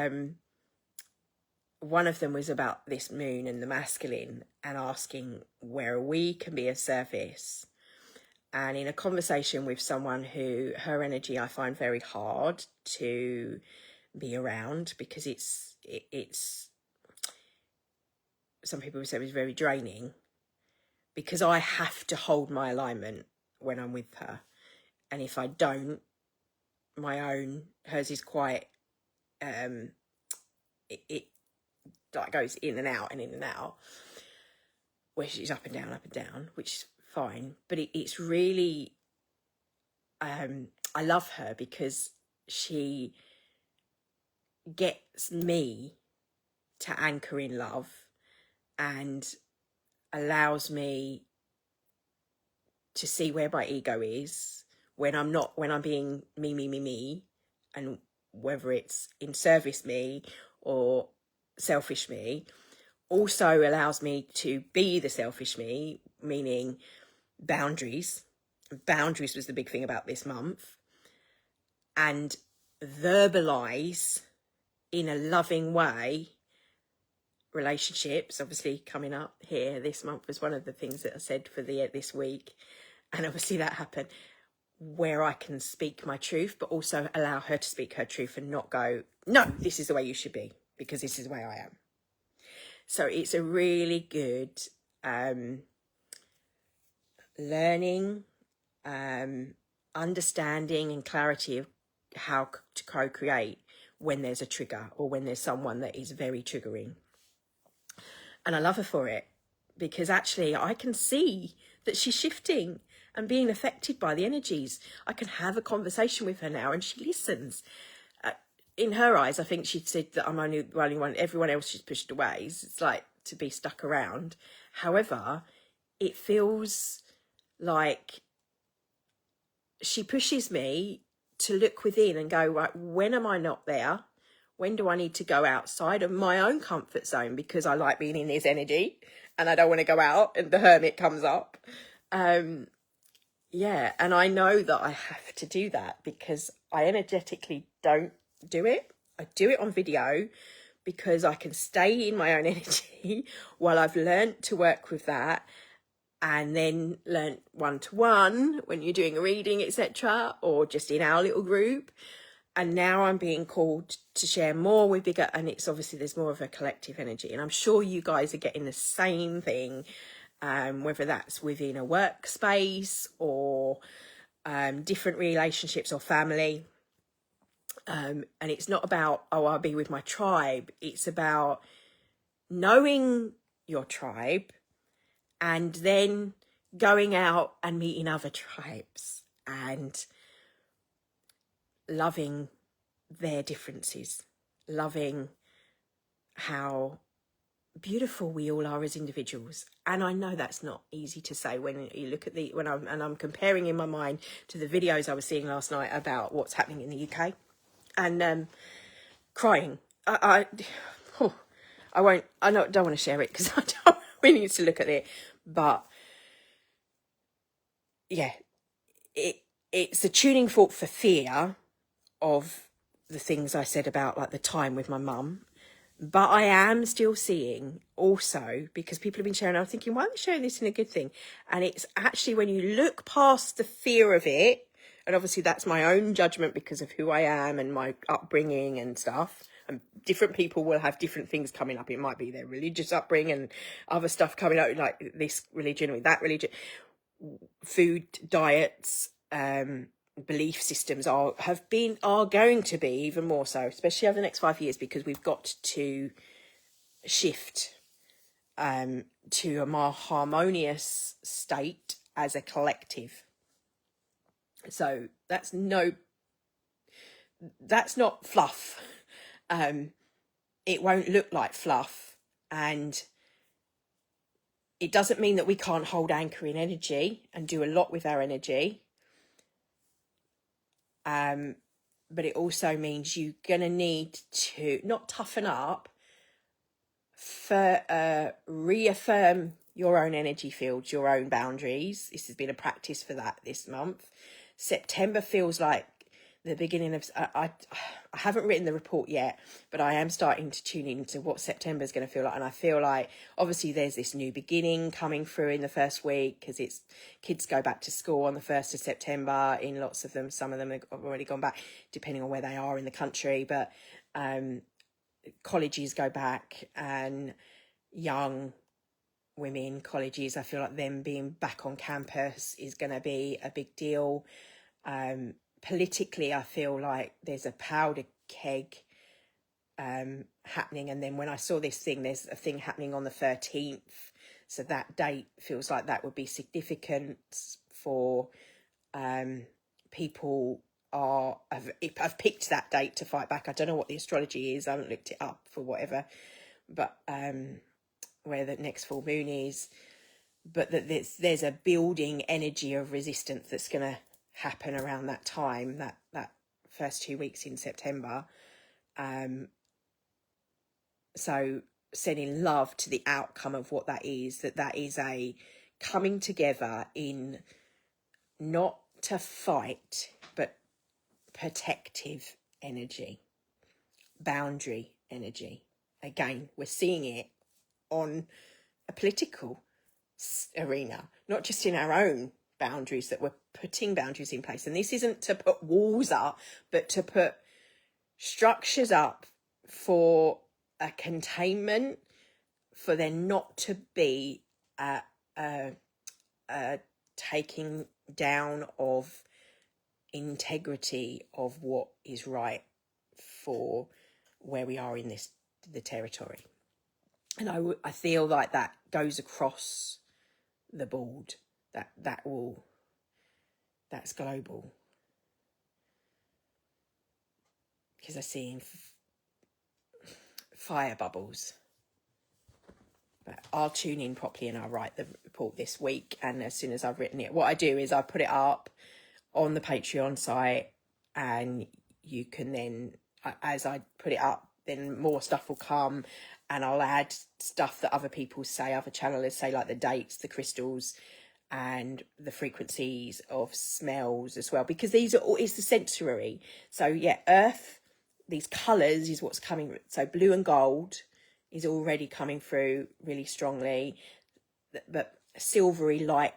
A: one of them was about this moon and the masculine, and asking where we can be of service. And in a conversation with someone who her energy I find very hard to be around, because it's some people would say it's very draining, because I have to hold my alignment when I'm with her. And if I don't, hers is quite, it like goes in and out, where she's up and down, which is fine. But it's really, I love her because she gets me to anchor in love and allows me to see where my ego is when I'm being me, and whether it's in service me or selfish me. Also allows me to be the selfish me, meaning boundaries. Boundaries was the big thing about this month. And verbalize in a loving way relationships. Obviously coming up here this month was one of the things that I said for this week. And obviously that happened, where I can speak my truth, but also allow her to speak her truth and not go, no, this is the way you should be, because this is the way I am. So it's a really good learning, understanding and clarity of how to co-create when there's a trigger or when there's someone that is very triggering. And I love her for it, because actually I can see that she's shifting and being affected by the energies. I can have a conversation with her now and she listens. In her eyes, I think she said that I'm only the only one, everyone else she's pushed away. It's like to be stuck around. However, it feels like she pushes me to look within and go, right, when am I not there? When do I need to go outside of my own comfort zone? Because I like being in this energy and I don't want to go out, and the hermit comes up. Yeah, and I know that I have to do that because I energetically don't do it. I do it on video, because I can stay in my own energy while I've learnt to work with that, and then learnt one-to-one when you're doing a reading, etc., or just in our little group. And now I'm being called to share more with bigger, and it's obviously there's more of a collective energy. And I'm sure you guys are getting the same thing, whether that's within a workspace or different relationships or family. And it's not about, oh, I'll be with my tribe. It's about knowing your tribe and then going out and meeting other tribes and loving their differences, loving how beautiful we all are as individuals. And I know that's not easy to say when you look at I'm comparing in my mind to the videos I was seeing last night about what's happening in the UK, and crying. I don't want to share it because I don't really need to look at it, but yeah, it's a tuning fork for fear of the things I said about like the time with my mum. But I am still seeing also, because people have been sharing, I'm thinking, why are they sharing this in a good thing? And it's actually when you look past the fear of it, and obviously that's my own judgment because of who I am and my upbringing and stuff. And different people will have different things coming up. It might be their religious upbringing and other stuff coming up, like this religion or that religion, food, diets, belief systems are going to be even more so, especially over the next 5 years, because we've got to shift to a more harmonious state as a collective. So that's not fluff. It won't look like fluff, and it doesn't mean that we can't hold anchor in energy and do a lot with our energy. But it also means you're going to need to not toughen up, reaffirm your own energy fields, your own boundaries. This has been a practice for that this month. September feels like the beginning of, I haven't written the report yet, but I am starting to tune into what September is going to feel like. And I feel like obviously there's this new beginning coming through in the first week, because it's kids go back to school on the 1st of September in lots of them. Some of them have already gone back depending on where they are in the country, but colleges go back, and young women, colleges, I feel like them being back on campus is going to be a big deal. Politically, I feel like there's a powder keg happening. And then when I saw this thing, there's a thing happening on the 13th. So that date feels like that would be significant for people I've picked that date to fight back. I don't know what the astrology is. I haven't looked it up for whatever, but where the next full moon is. But that there's a building energy of resistance that's going to happen around that time, that first 2 weeks in September. So sending love to the outcome of what that is a coming together in not to fight, but protective energy, boundary energy. Again, we're seeing it on a political arena, not just in our own boundaries, that we're putting boundaries in place. And this isn't to put walls up, but to put structures up for a containment, for there not to be a taking down of integrity of what is right for where we are in the territory. And I feel like that goes across the board, that's global, because I'm seeing fire bubbles. But I'll tune in properly and I'll write the report this week. And as soon as I've written it, what I do is I put it up on the Patreon site, and you can then, as I put it up, then more stuff will come, and I'll add stuff that other people say, other channelers say, like the dates, the crystals, and the frequencies of smells as well, because these are all, it's the sensory. So yeah, earth, these colours is what's coming. So blue and gold is already coming through really strongly, but silvery, light,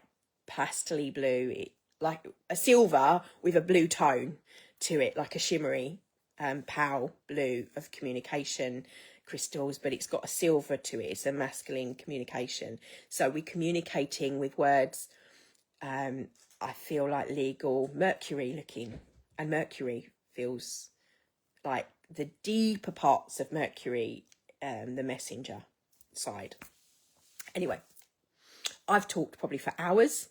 A: pastel-y blue, like a silver with a blue tone to it, like a shimmery pale blue of communication crystals, but it's got a silver to it. It's a masculine communication. So we're communicating with words. I feel like legal Mercury looking, and Mercury feels like the deeper parts of Mercury, the messenger side. Anyway, I've talked probably for hours.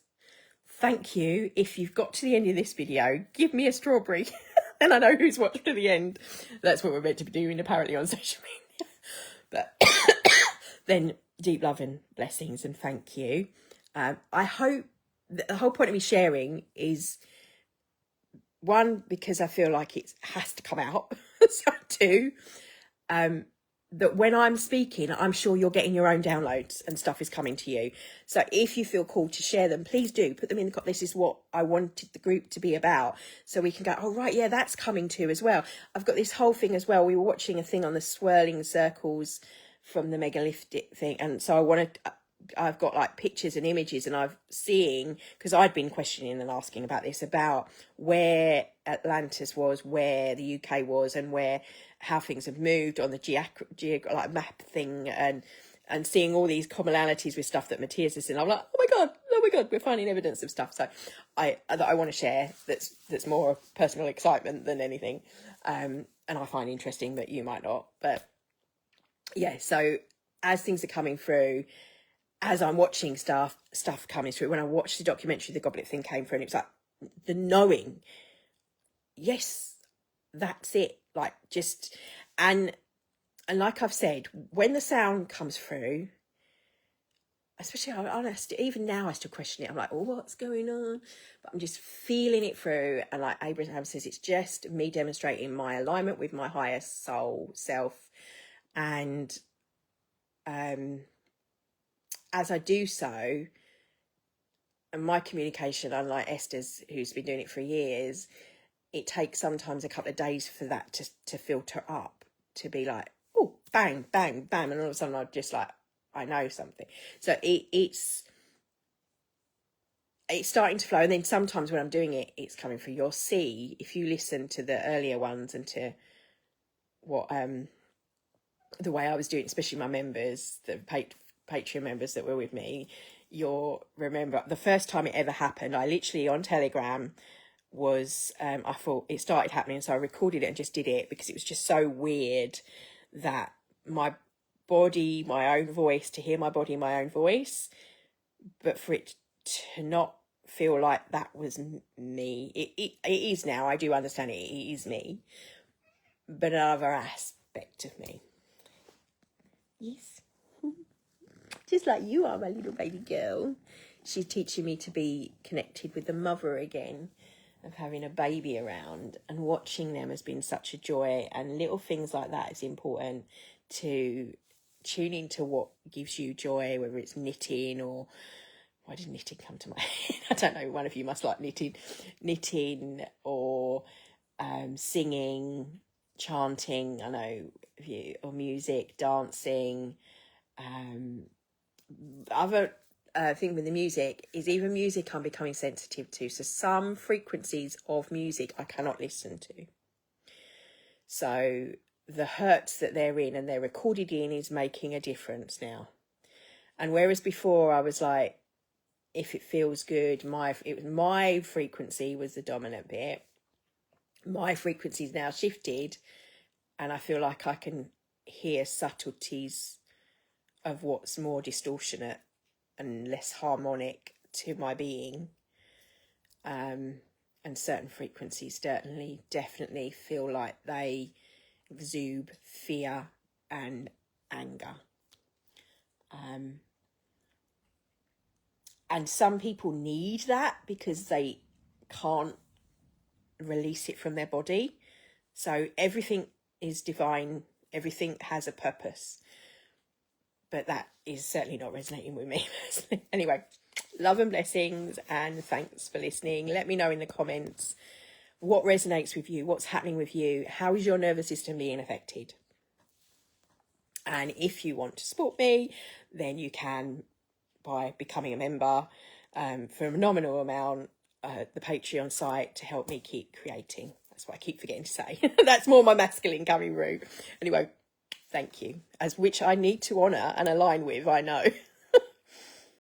A: Thank you. If you've got to the end of this video, give me a strawberry. And I know who's watched to the end. That's what we're meant to be doing apparently on social media. But then deep love and blessings and thank you. I hope the whole point of me sharing is, one, because I feel like it has to come out. So two, that when I'm speaking, I'm sure you're getting your own downloads and stuff is coming to you. So if you feel called to share them, please do put them in the this is what I wanted the group to be about, so we can go, oh right, yeah, that's coming too as well. I've got this whole thing as well. We were watching a thing on the swirling circles from the megalithic thing, and so I've got like pictures and images, and I've seeing, because I'd been questioning and asking about this, about where Atlantis was, where the UK was, and how things have moved on the like map thing, and seeing all these commonalities with stuff that Matthias has seen. I'm like, oh my god, we're finding evidence of stuff. So I want to share that's more of personal excitement than anything, and I find interesting that you might not. But yeah, so as things are coming through, as I'm watching stuff coming through, when I watched the documentary, the Goblet thing came through, and it was like the knowing, yes, that's it. Like just, and like I've said, when the sound comes through, especially even now I still question it. I'm like, oh, what's going on? But I'm just feeling it through. And like Abraham says, it's just me demonstrating my alignment with my higher soul self. And as I do so, and my communication, unlike Esther's, who's been doing it for years, it takes sometimes a couple of days for that to filter up, to be like, oh, bang, bang, bang. And all of a sudden I'm just like, I know something. So it's starting to flow. And then sometimes when I'm doing it, it's coming through. You'll see, if you listen to the earlier ones and to what, the way I was doing, especially my members, the Patreon members that were with me, you'll remember the first time it ever happened, I literally on Telegram was, I thought it started happening, so I recorded it and just did it, because it was just so weird that my body, my own voice, to hear my body, my own voice, but for it to not feel like that was me. It is now, I do understand it is me, but another aspect of me. Yes. Just like you are, my little baby girl. She's teaching me to be connected with the mother again, of having a baby around, and watching them has been such a joy. And little things like that is important, to tune into what gives you joy, whether it's knitting or, why did knitting come to my head? I don't know, one of you must like knitting or singing, chanting, I know, or music, dancing. Other thing with the music is, even music I'm becoming sensitive to. So some frequencies of music I cannot listen to. So the hertz that they're in and they're recorded in is making a difference now. And whereas before I was like, if it feels good, my frequency was the dominant bit. My frequency's now shifted, and I feel like I can hear subtleties of what's more distortionate and less harmonic to my being. And certain frequencies definitely feel like they exude fear and anger. And some people need that because they can't release it from their body. So everything is divine, everything has a purpose. But that is certainly not resonating with me. Anyway, love and blessings, and thanks for listening. Let me know in the comments what resonates with you, what's happening with you, how is your nervous system being affected. And if you want to support me, then you can by becoming a member for a nominal amount, the Patreon site, to help me keep creating. That's what I keep forgetting to say. That's more my masculine coming route. Anyway, thank you. As which I need to honour and align with, I know.